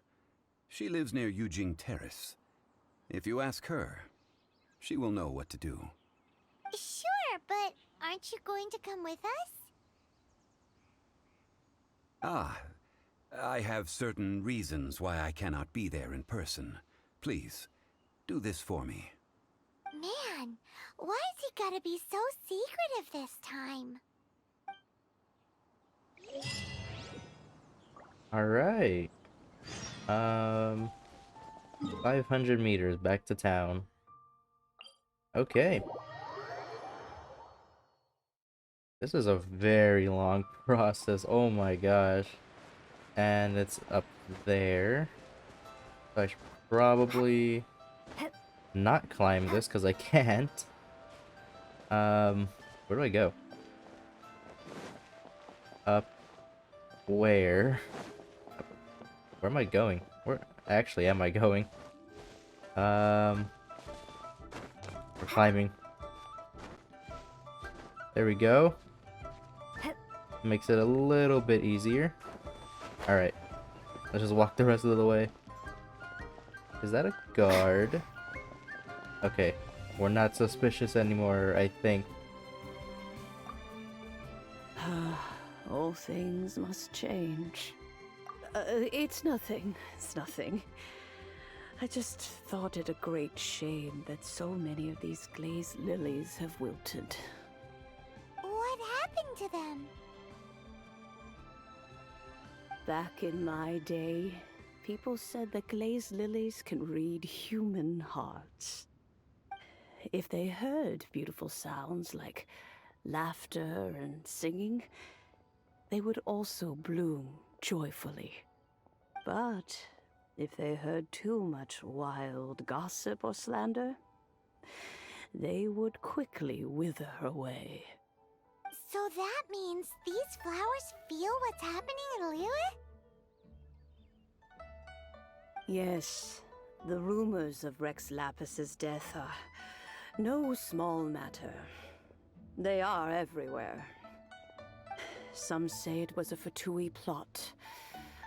She lives near Yujing Terrace. If you ask her, she will know what to do. Sure, but aren't you going to come with us? Ah, I have certain reasons why I cannot be there in person. Please, do this for me. Man, why's he gotta be so secretive this time? Alright. 500 meters back to town. Okay. This is a very long process. Oh my gosh. And it's up there. So I should probably not climb this because I can't. Where do I go? Up where? Where am I going? Where actually am I going? We're climbing. There we go. Makes it a little bit easier. Alright. Let's just walk the rest of the way. Is that a guard? Okay. We're not suspicious anymore, I think. All things must change. It's nothing. It's nothing. I just thought it a great shame that so many of these glazed lilies have wilted. What happened to them? Back in my day, people said that glazed lilies can read human hearts. If they heard beautiful sounds like laughter and singing, they would also bloom joyfully. But if they heard too much wild gossip or slander, they would quickly wither away. So that means these flowers feel what's happening in Liyue? Yes, the rumors of Rex Lapis's death are no small matter. They are everywhere. Some say it was a Fatui plot.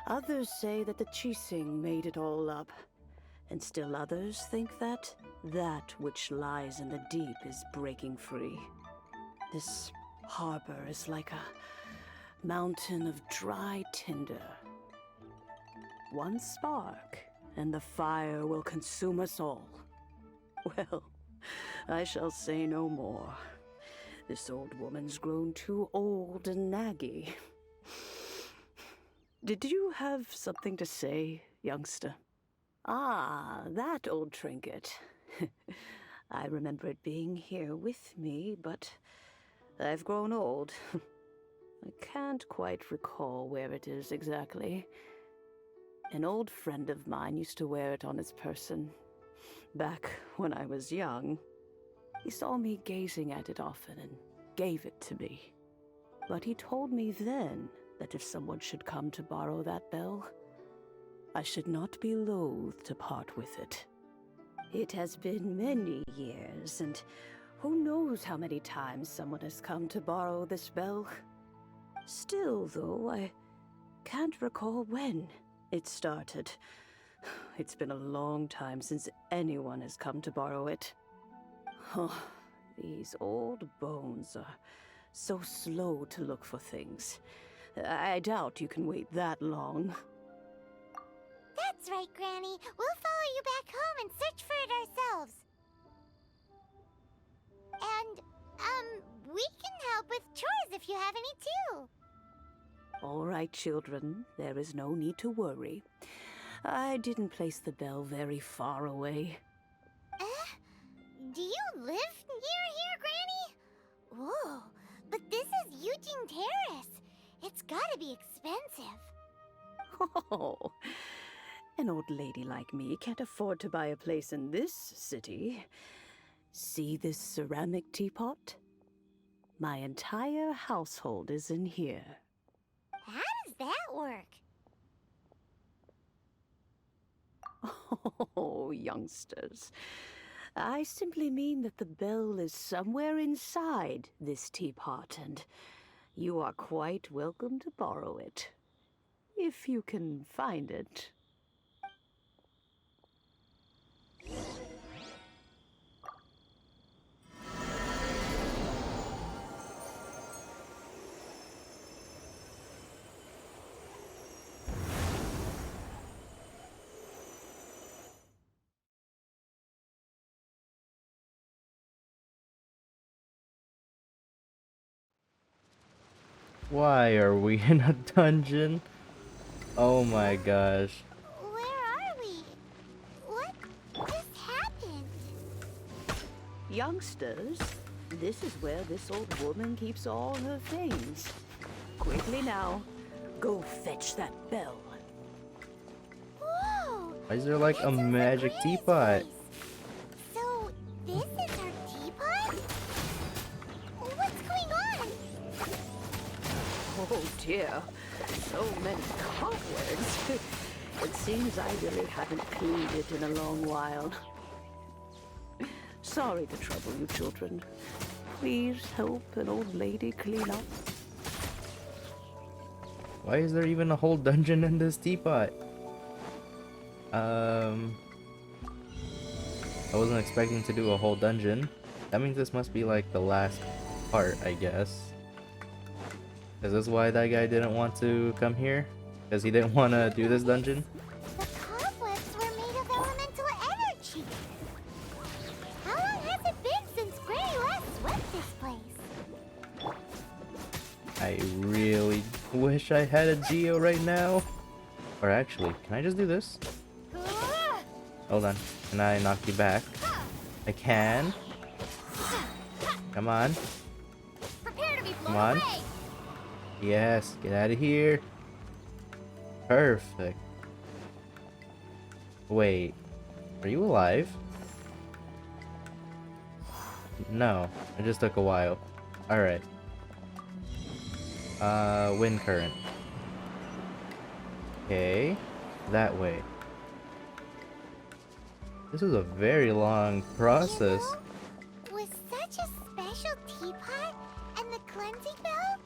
Others say that the Qixing made it all up. And still others think that which lies in the deep is breaking free. This harbor is like a mountain of dry tinder. One spark, and the fire will consume us all. Well, I shall say no more. This old woman's grown too old and naggy. Did you have something to say, youngster? Ah, that old trinket. I remember it being here with me, but I've grown old. I can't quite recall where it is exactly. An old friend of mine used to wear it on his person, back when I was young. He saw me gazing at it often and gave it to me. But he told me then that if someone should come to borrow that bell, I should not be loath to part with it. It has been many years, and Who knows how many times someone has come to borrow this bell? Still, though, I can't recall when it started. It's been a long time since anyone has come to borrow it. Oh, these old bones are so slow to look for things. I doubt you can wait that long. That's right, Granny. We'll follow you back home and search for it ourselves. And, we can help with chores if you have any too. All right, children. There is no need to worry. I didn't place the bell very far away. Do you live near here, Granny? Whoa, but this is Eugene Terrace. It's gotta be expensive. Oh, an old lady like me can't afford to buy a place in this city. See this ceramic teapot? My entire household is in here. How does that work? Oh, youngsters. I simply mean that the bell is somewhere inside this teapot, and you are quite welcome to borrow it. If you can find it. Why are we in a dungeon? Oh my gosh. Where are we? What just happened? Youngsters, this is where this old woman keeps all her things. Quickly now, go fetch that bell. Whoa! Why is there like a magic teapot? So, this is our teapot? What's going on? Oh dear, so many cobwebs. It seems I really haven't cleaned it in a long while. Sorry to trouble you, children. Please help an old lady clean up. Why is there even a whole dungeon in this teapot? I wasn't expecting to do a whole dungeon. That means this must be like the last part, I guess. Is this why that guy didn't want to come here? Because he didn't want to do this dungeon? The cobwebs were made of elemental energy. How long has it been since Granny last swept this place? I really wish I had a Geo right now. Or actually, can I just do this? Hold on. Can I knock you back? I can. Come on. Prepare to be blown Come on. away. Yes, get out of here. Perfect. Wait, are you alive? No, it just took a while. Alright. Wind current. Okay, that way. This is a very long process. You know, with such a special teapot and the cleansing bell,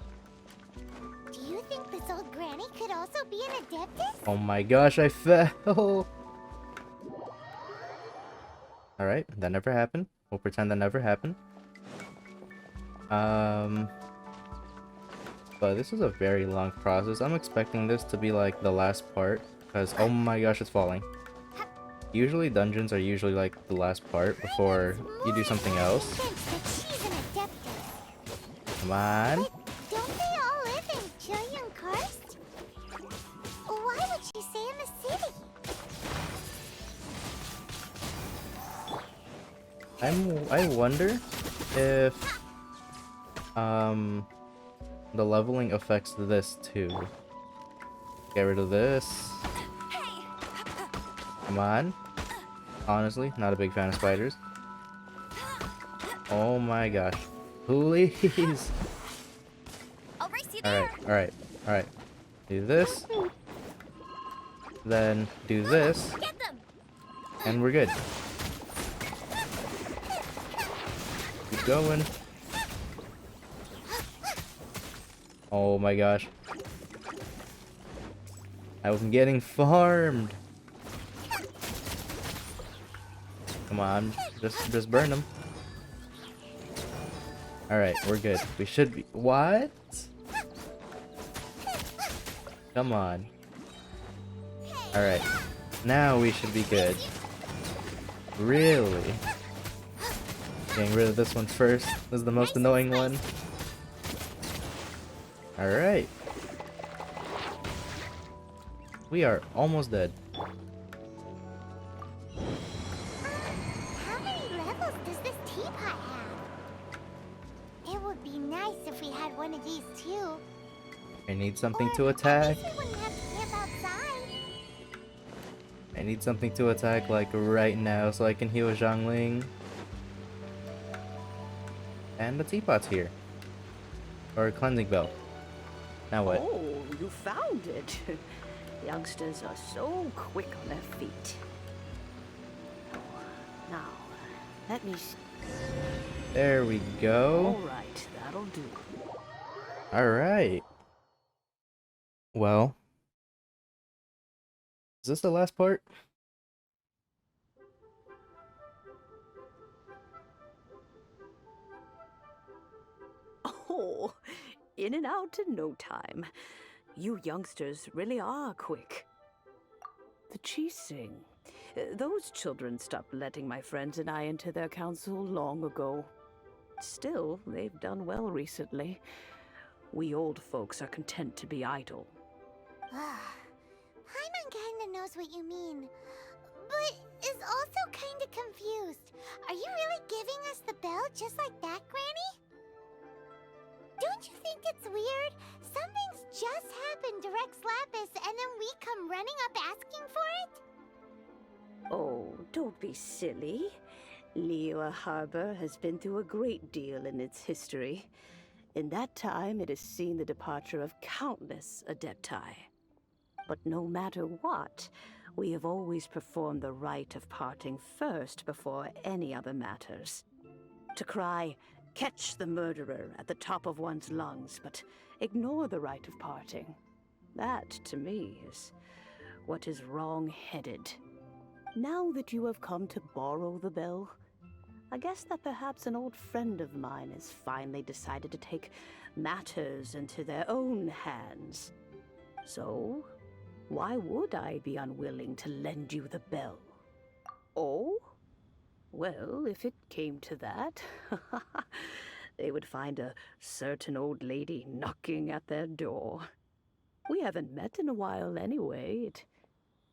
do you think this old granny could also be an adeptus? Oh my gosh, I fell! Alright, that never happened. We'll pretend that never happened. But this is a very long process. I'm expecting this to be like the last part, because oh my gosh, it's falling. Usually dungeons are usually like the last part before you do something else. Come on. But don't they all live in Jueyun Karst? Why would she stay in the city? I wonder if the leveling affects this too. Get rid of this. Come on. Honestly, not a big fan of spiders. Oh my gosh. Please. I'll race you there. Alright. Do this. Then do this. Get them. And we're good. Keep going. Oh my gosh. I'm getting farmed. Come on, just burn them. Alright, we're good. We should be. What? Come on. Alright. Now we should be good. Really? Getting rid of this one first. This is the most annoying one. Alright. We are almost dead. How many levels does this teapot have? It would be nice if we had one of these too. I need something Or to attack. at least we wouldn't have to camp outside. I need something to attack like right now so I can heal Zhongli. And the teapot's here. Or cleansing bell. Now what? Oh, you found it. Youngsters are so quick on their feet. Oh, now, let me see. There we go. All right, that'll do. Alright. Well. Is this the last part? Oh, in and out in no time. You youngsters really are quick. The Qixing. Those children stopped letting my friends and I into their council long ago. Still, they've done well recently. We old folks are content to be idle. Paimon kinda knows what you mean, but is also kinda confused. Are you really giving us the bell just like that, Granny? Don't you think it's weird? Something's just happened to Rex Lapis and then we come running up asking for it? Oh, don't be silly. Liyue Harbor has been through a great deal in its history. In that time, it has seen the departure of countless adepti. But no matter what, we have always performed the rite of parting first before any other matters. To cry, "Catch the murderer," at the top of one's lungs, but ignore the rite of parting. That, to me, is what is wrong-headed. Now that you have come to borrow the bell, I guess that perhaps an old friend of mine has finally decided to take matters into their own hands. So, why would I be unwilling to lend you the bell? Oh? Well, if it came to that, they would find a certain old lady knocking at their door. We haven't met in a while anyway. It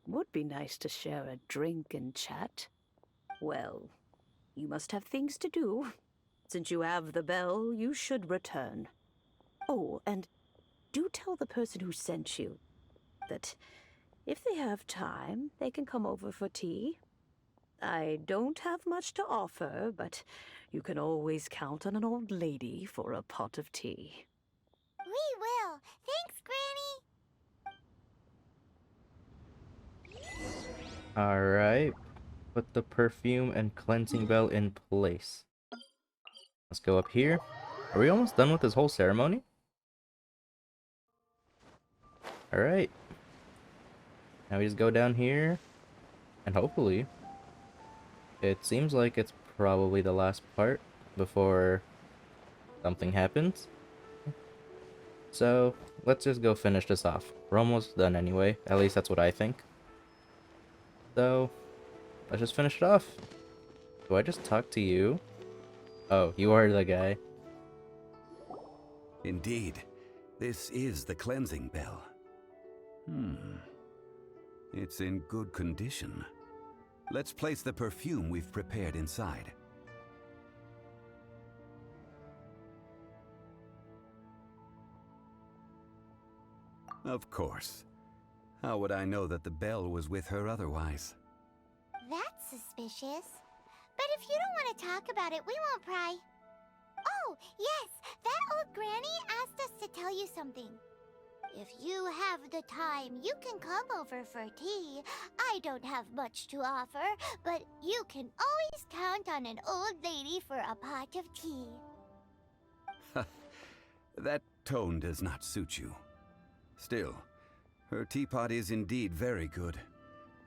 would be nice to share a drink and chat. Well, you must have things to do. Since you have the bell, you should return. Oh, and do tell the person who sent you that if they have time, they can come over for tea. I don't have much to offer, but you can always count on an old lady for a pot of tea. We will. Thanks, Granny. Alright. Put the perfume and cleansing bell in place. Let's go up here. Are we almost done with this whole ceremony? Alright. Now we just go down here. And hopefully, it seems like it's probably the last part before something happens. So, let's just go finish this off. We're almost done anyway. At least that's what I think. So, let's just finish it off. Do I just talk to you? Oh, you are the guy. Indeed, this is the cleansing bell. It's in good condition. Let's place the perfume we've prepared inside. Of course. How would I know that the bell was with her otherwise? That's suspicious. But if you don't want to talk about it, we won't pry. Oh, yes, that old granny asked us to tell you something. If you have the time, you can come over for tea. I don't have much to offer, but you can always count on an old lady for a pot of tea. That tone does not suit you. Still, her teapot is indeed very good.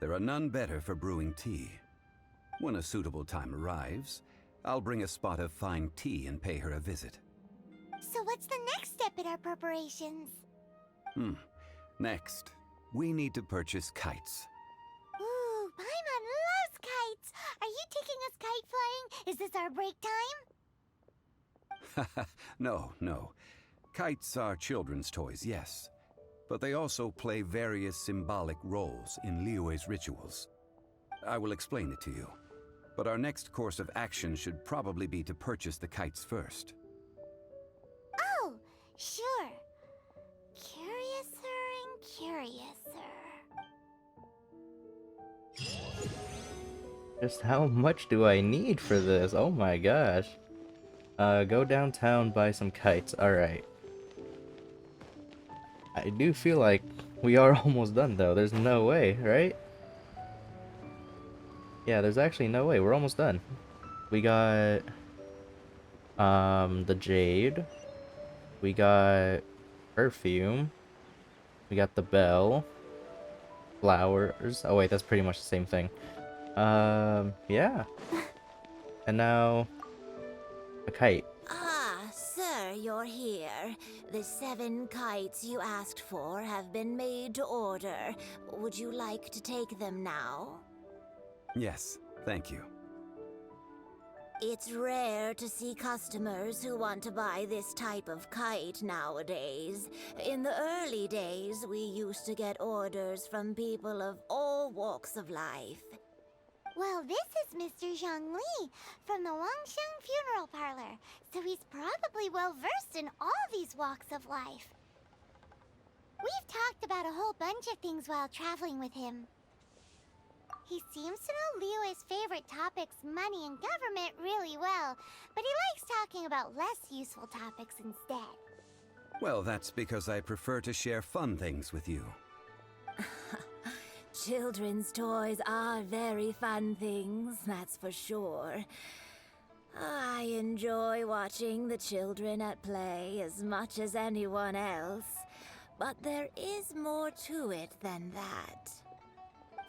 There are none better for brewing tea. When a suitable time arrives, I'll bring a spot of fine tea and pay her a visit. So what's the next step in our preparations? Next, we need to purchase kites. Ooh, Paimon loves kites! Are you taking us kite flying? Is this our break time? No. Kites are children's toys, yes. But they also play various symbolic roles in Liyue's rituals. I will explain it to you. But our next course of action should probably be to purchase the kites first. Oh, sure. Curiouser and curiouser. Just how much do I need for this? Oh my gosh. Go downtown, buy some kites. Alright. I do feel like we are almost done though. There's no way, right? Yeah, there's actually no way. We're almost done. We got the jade. We got perfume. We got the bell. Flowers. Oh wait, that's pretty much the same thing. Yeah. And now a kite. Ah, sir, you're here. The 7 kites you asked for have been made to order. Would you like to take them now? Yes, thank you. It's rare to see customers who want to buy this type of kite nowadays. In the early days, we used to get orders from people of all walks of life. Well, this is Mr. Zhongli from the Wangsheng Funeral Parlor, so he's probably well-versed in all these walks of life. We've talked about a whole bunch of things while traveling with him. He seems to know Liyue's favorite topics, money and government, really well, but he likes talking about less useful topics instead. Well, that's because I prefer to share fun things with you. Children's toys are very fun things, that's for sure. I enjoy watching the children at play as much as anyone else, but there is more to it than that.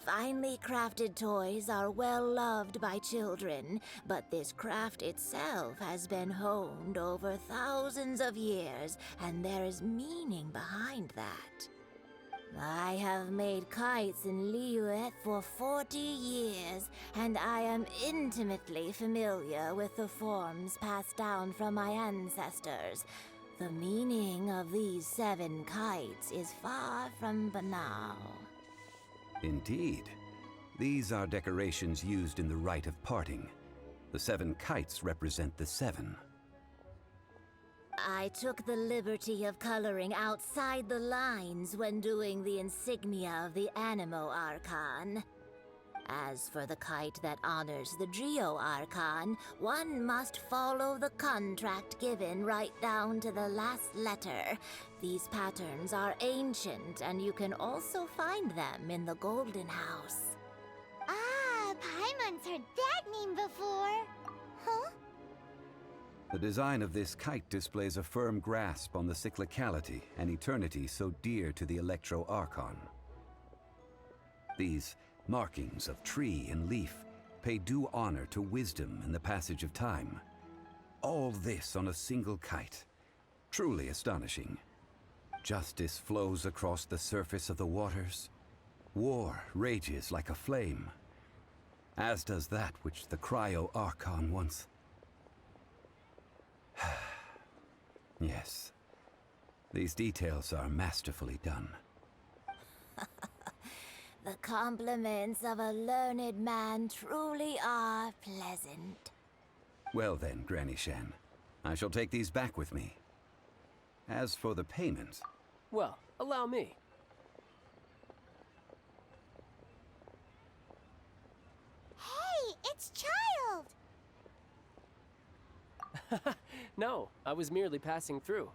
Finely crafted toys are well loved by children, but this craft itself has been honed over thousands of years, and there is meaning behind that. I have made kites in Liyue for 40 years, and I am intimately familiar with the forms passed down from my ancestors. The meaning of these 7 kites is far from banal. Indeed. These are decorations used in the rite of parting. The 7 kites represent the 7. I took the liberty of coloring outside the lines when doing the insignia of the Animo Archon. As for the kite that honors the Geo Archon, one must follow the contract given right down to the last letter. These patterns are ancient, and you can also find them in the Golden House. Ah, Paimon's heard that name before. Huh? The design of this kite displays a firm grasp on the cyclicality and eternity so dear to the Electro Archon. These markings of tree and leaf pay due honor to wisdom and the passage of time. All this on a single kite. Truly astonishing. Justice flows across the surface of the waters. War rages like a flame. As does that which the Cryo Archon once... Yes. These details are masterfully done. The compliments of a learned man truly are pleasant. Well then, Granny Shen, I shall take these back with me. As for the payment... Well, allow me. Hey, it's Childe! No, I was merely passing through.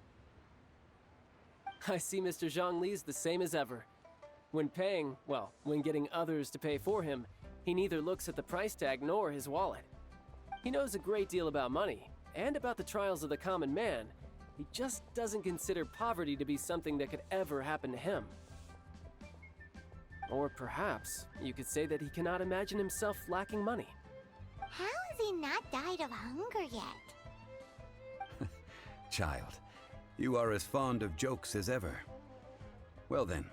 I see Mr. Zhongli's the same as ever. When paying, well, when getting others to pay for him, he neither looks at the price tag nor his wallet. He knows a great deal about money, and about the trials of the common man. He just doesn't consider poverty to be something that could ever happen to him. Or perhaps you could say that he cannot imagine himself lacking money. How has he not died of hunger yet? Child, you are as fond of jokes as ever. Well then,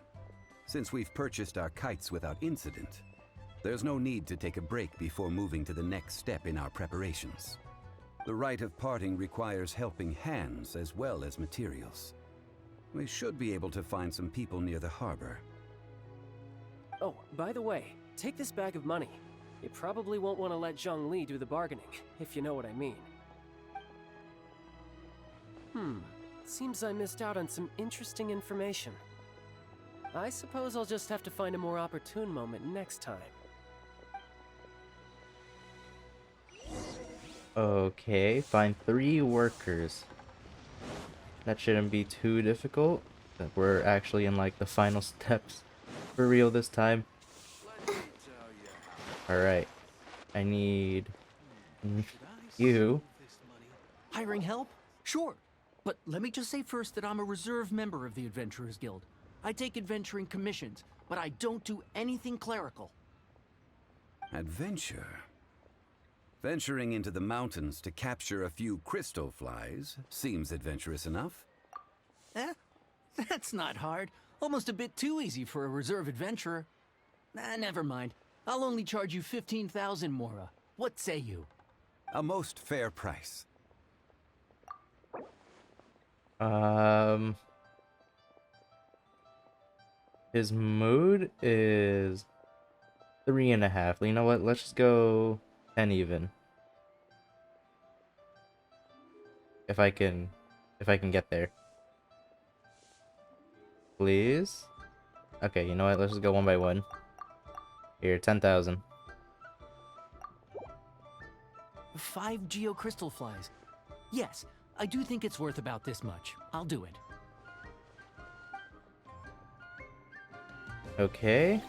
since we've purchased our kites without incident, there's no need to take a break before moving to the next step in our preparations. The rite of parting requires helping hands as well as materials. We should be able to find some people near the harbor. Oh, by the way, take this bag of money. You probably won't want to let Zhongli do the bargaining, if you know what I mean. Seems I missed out on some interesting information. I suppose I'll just have to find a more opportune moment next time. Okay, find 3 workers. That shouldn't be too difficult. But we're actually in like the final steps for real this time. Alright. I need you. Hiring help? Sure. But let me just say first that I'm a reserve member of the Adventurers Guild. I take adventuring commissions, but I don't do anything clerical. Adventure? Venturing into the mountains to capture a few crystal flies seems adventurous enough. That's not hard. Almost a bit too easy for a reserve adventurer. Never mind. I'll only charge you 15,000 Mora. What say you? A most fair price. His mood is 3.5. You know what? Let's just go 10 even. If I can get there. Please? Okay, you know what? Let's just go one by one. Here, 10,000. 5 geocrystal flies. Yes, I do think it's worth about this much. I'll do it. Okay.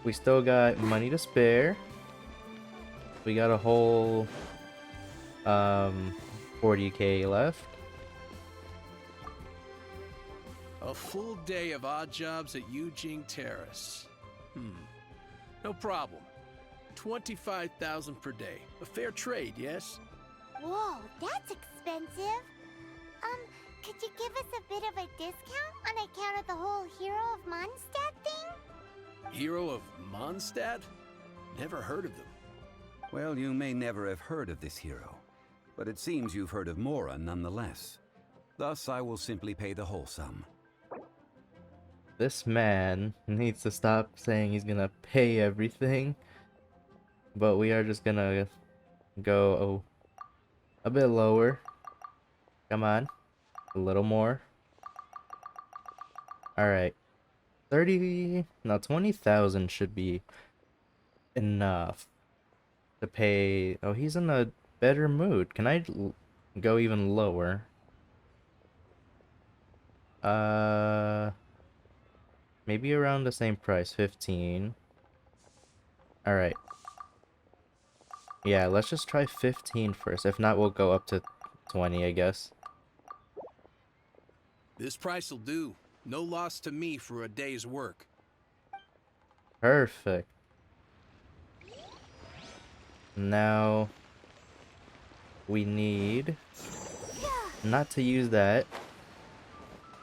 We still got money to spare. We got a whole 40k left. A full day of odd jobs at Jueyun Terrace. No problem. 25,000 per day. A fair trade, yes? Whoa, that's expensive. Could you give us a bit of a discount on account of the whole Hero of Mondstadt thing? Hero of Mondstadt? Never heard of them. Well, you may never have heard of this hero, but it seems you've heard of Mora nonetheless. Thus, I will simply pay the whole sum. This man needs to stop saying he's gonna pay everything. But we are just gonna go a bit lower. Come on. A little more. Alright. 20,000 should be enough to pay. Oh, he's in a better mood. Can I go even lower? Maybe around the same price, 15. Alright. Yeah, let's just try 15 first. If not, we'll go up to 20, I guess. This price will do. No loss to me for a day's work. Perfect. Now, we need not to use that.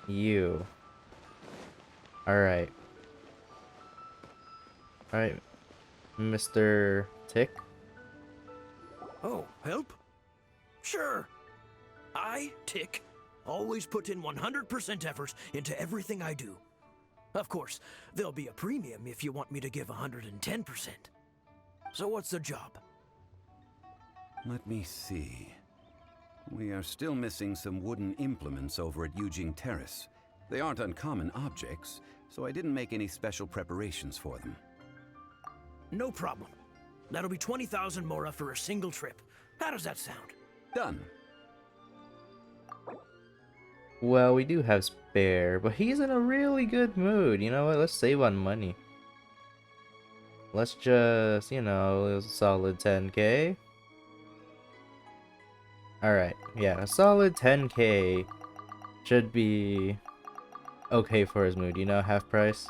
You. Alright. Alright, Mr. Tick. Oh, help? Sure. I, Tick, always put in 100% effort into everything I do. Of course, there'll be a premium if you want me to give 110%. So what's the job? Let me see. We are still missing some wooden implements over at Jueyun Terrace. They aren't uncommon objects, so I didn't make any special preparations for them. No problem. That'll be 20,000 Mora for a single trip. How does that sound? Done. Well, we do have spare, but he's in a really good mood. You know what? Let's save on money. Let's just, you know, a solid 10k. Alright, yeah, a solid 10k should be okay for his mood, you know, half price.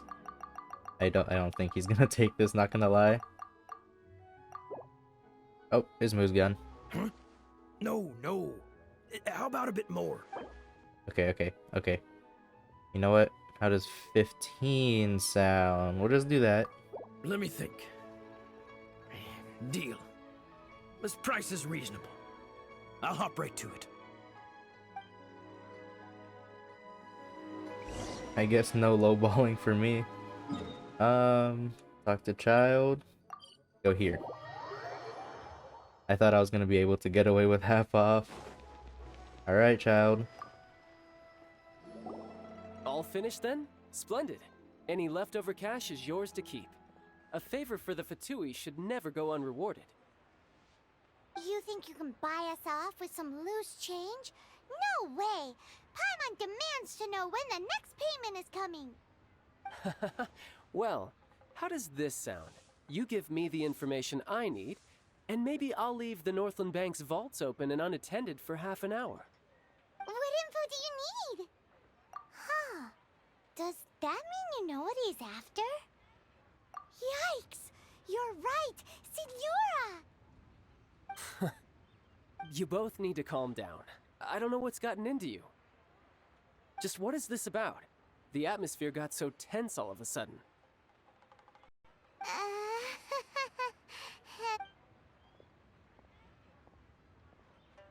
I don't think he's gonna take this, not gonna lie. Oh, his mood's gone. Huh? No, no. How about a bit more? Okay. You know what? How does 15 sound? We'll just do that. Let me think. Deal. This price is reasonable. I'll hop right to it. I guess no lowballing for me. Talk to Childe. Go here. I thought I was gonna be able to get away with half off. Alright, Childe. All finished then? Splendid. Any leftover cash is yours to keep. A favor for the Fatui should never go unrewarded. You think you can buy us off with some loose change? No way! Paimon demands to know when the next payment is coming! Well, how does this sound? You give me the information I need, and maybe I'll leave the Northland Bank's vaults open and unattended for half an hour. What info do you need? Huh. Does that mean you know what he's after? Yikes! You're right! Signora! You both need to calm down. I don't know what's gotten into you. Just what is this about? The atmosphere got so tense all of a sudden.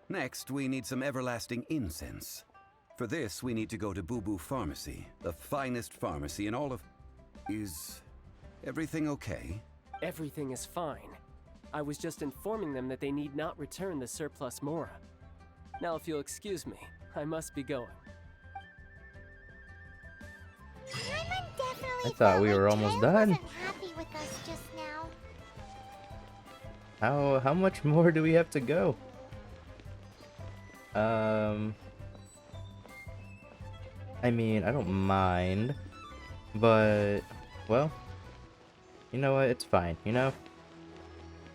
Next, we need some everlasting incense. For this, we need to go to Boo Boo Pharmacy, the finest pharmacy in all of... Is everything okay? Everything is fine. I was just informing them that they need not return the surplus Mora. Now, if you'll excuse me, I must be going. I thought we were almost done. Happy with us just now. How much more do we have to go? I mean, I don't mind, but, well, you know what, it's fine, you know?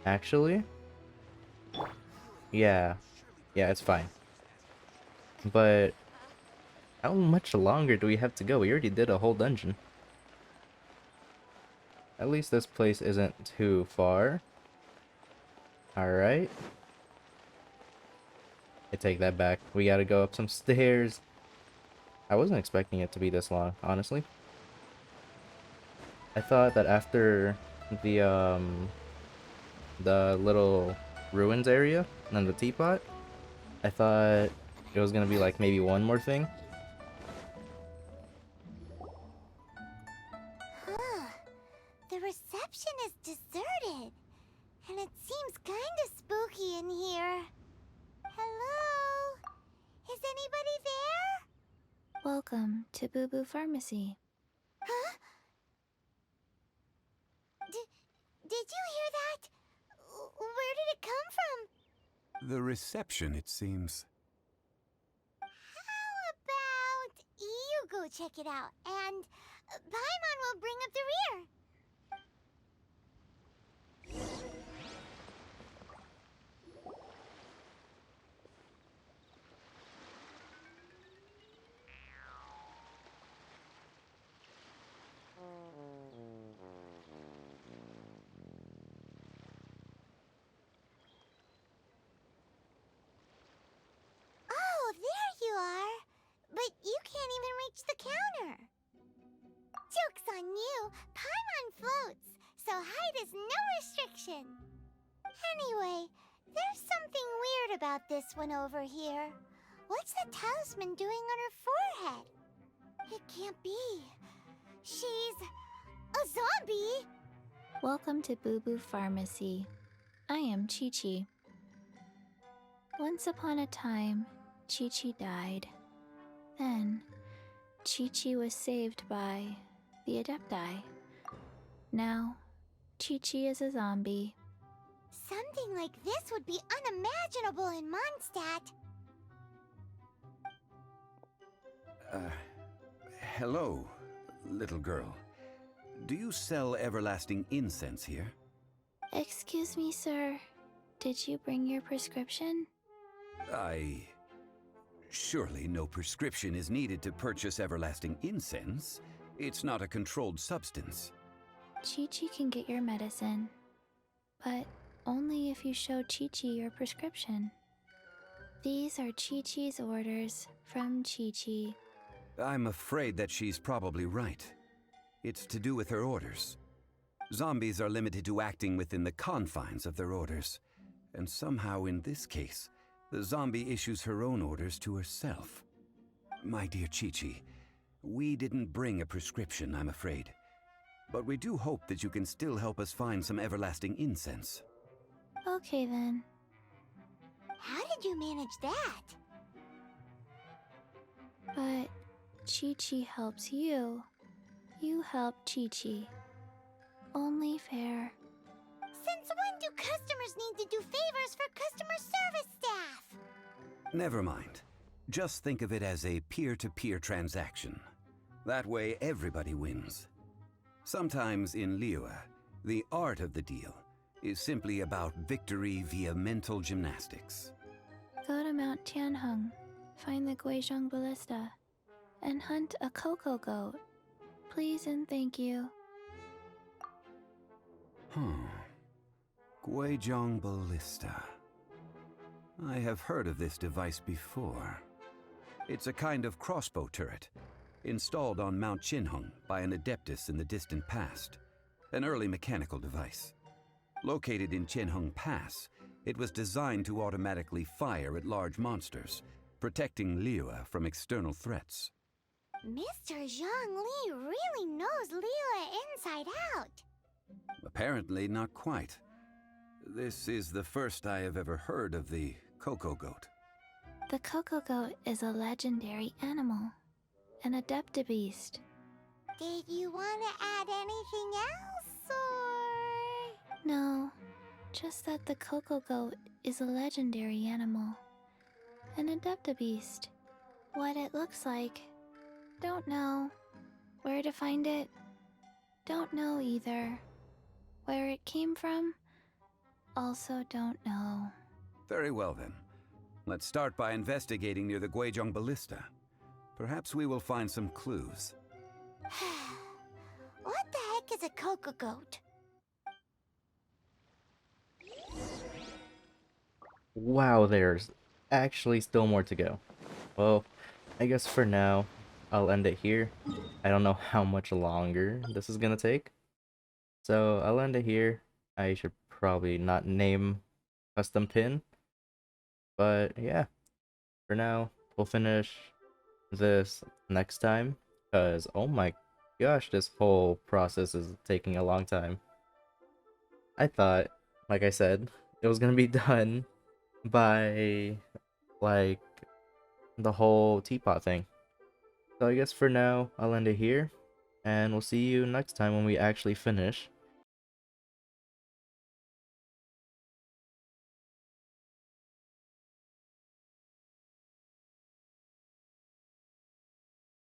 Actually, yeah, it's fine. But, how much longer do we have to go? We already did a whole dungeon. At least this place isn't too far. Alright. I take that back. We gotta go up some stairs. I wasn't expecting it to be this long, honestly. I thought that after the little ruins area and then the teapot, I thought it was gonna be like maybe one more thing. Huh. The reception is deserted. And it seems kinda spooky in here. Hello? Is anybody there? Welcome to Boo Boo Pharmacy. Huh? Did you hear that? Where did it come from? The reception, it seems. How about you go check it out, and Paimon will bring up the rear. Oh, there you are. But you can't even reach the counter. Joke's on you. Paimon floats, so height is no restriction. Anyway, there's something weird about this one over here. What's the talisman doing on her forehead? It can't be. She's a zombie. Welcome to Boo Boo Pharmacy. I am Chi-Chi. Once upon a time, Chi-Chi died. Then, Chi-Chi was saved by the adepti. Now, Chi-Chi is a zombie. Something like this would be unimaginable in Mondstadt. Hello, little girl. Do you sell everlasting incense here? Excuse me, sir. Did you bring your prescription? Surely no prescription is needed to purchase everlasting incense. It's not a controlled substance. Chi-Chi can get your medicine, but only if you show Chi-Chi your prescription. These are Chi-Chi's orders from Chi-Chi. I'm afraid that she's probably right. It's to do with her orders. Zombies are limited to acting within the confines of their orders. And somehow in this case, the zombie issues her own orders to herself. My dear Chi-Chi, we didn't bring a prescription, I'm afraid. But we do hope that you can still help us find some everlasting incense. Okay then. How did you manage that? But Chi-Chi helps you. You help Chi-Chi. Only fair. Since when do customers need to do favors for customer service staff? Never mind. Just think of it as a peer-to-peer transaction. That way everybody wins. Sometimes in Liyue, the art of the deal is simply about victory via mental gymnastics. Go to Mount Tianheng, find the Guizhong Ballista, and hunt a cocoa goat. Please and thank you. Guizhong Ballista. I have heard of this device before. It's a kind of crossbow turret, installed on Mount Qinheng by an adeptus in the distant past. An early mechanical device. Located in Qinheng Pass, it was designed to automatically fire at large monsters, protecting Liyue from external threats. Mr. Zhongli really knows Liyue inside out. Apparently not quite. This is the first I have ever heard of the cocoa goat. The cocoa goat is a legendary animal, an adepti beast. Did you want to add anything else, or...? No, just that the cocoa goat is a legendary animal, an adepti beast. What it looks like, don't know. Where to find it, don't know either. Where it came from, also don't know. Very well then. Let's start by investigating near the Guizhong Ballista. Perhaps we will find some clues. What the heck is a cocoa goat? Wow, there's actually still more to go. Well, I guess for now, I'll end it here. I don't know how much longer this is gonna take. So I'll end it here. I should probably not name custom pin. But yeah, for now, we'll finish this next time. Because, oh my gosh, this whole process is taking a long time. I thought, like I said, it was gonna be done by, like, the whole teapot thing. So I guess for now, I'll end it here. And we'll see you next time when we actually finish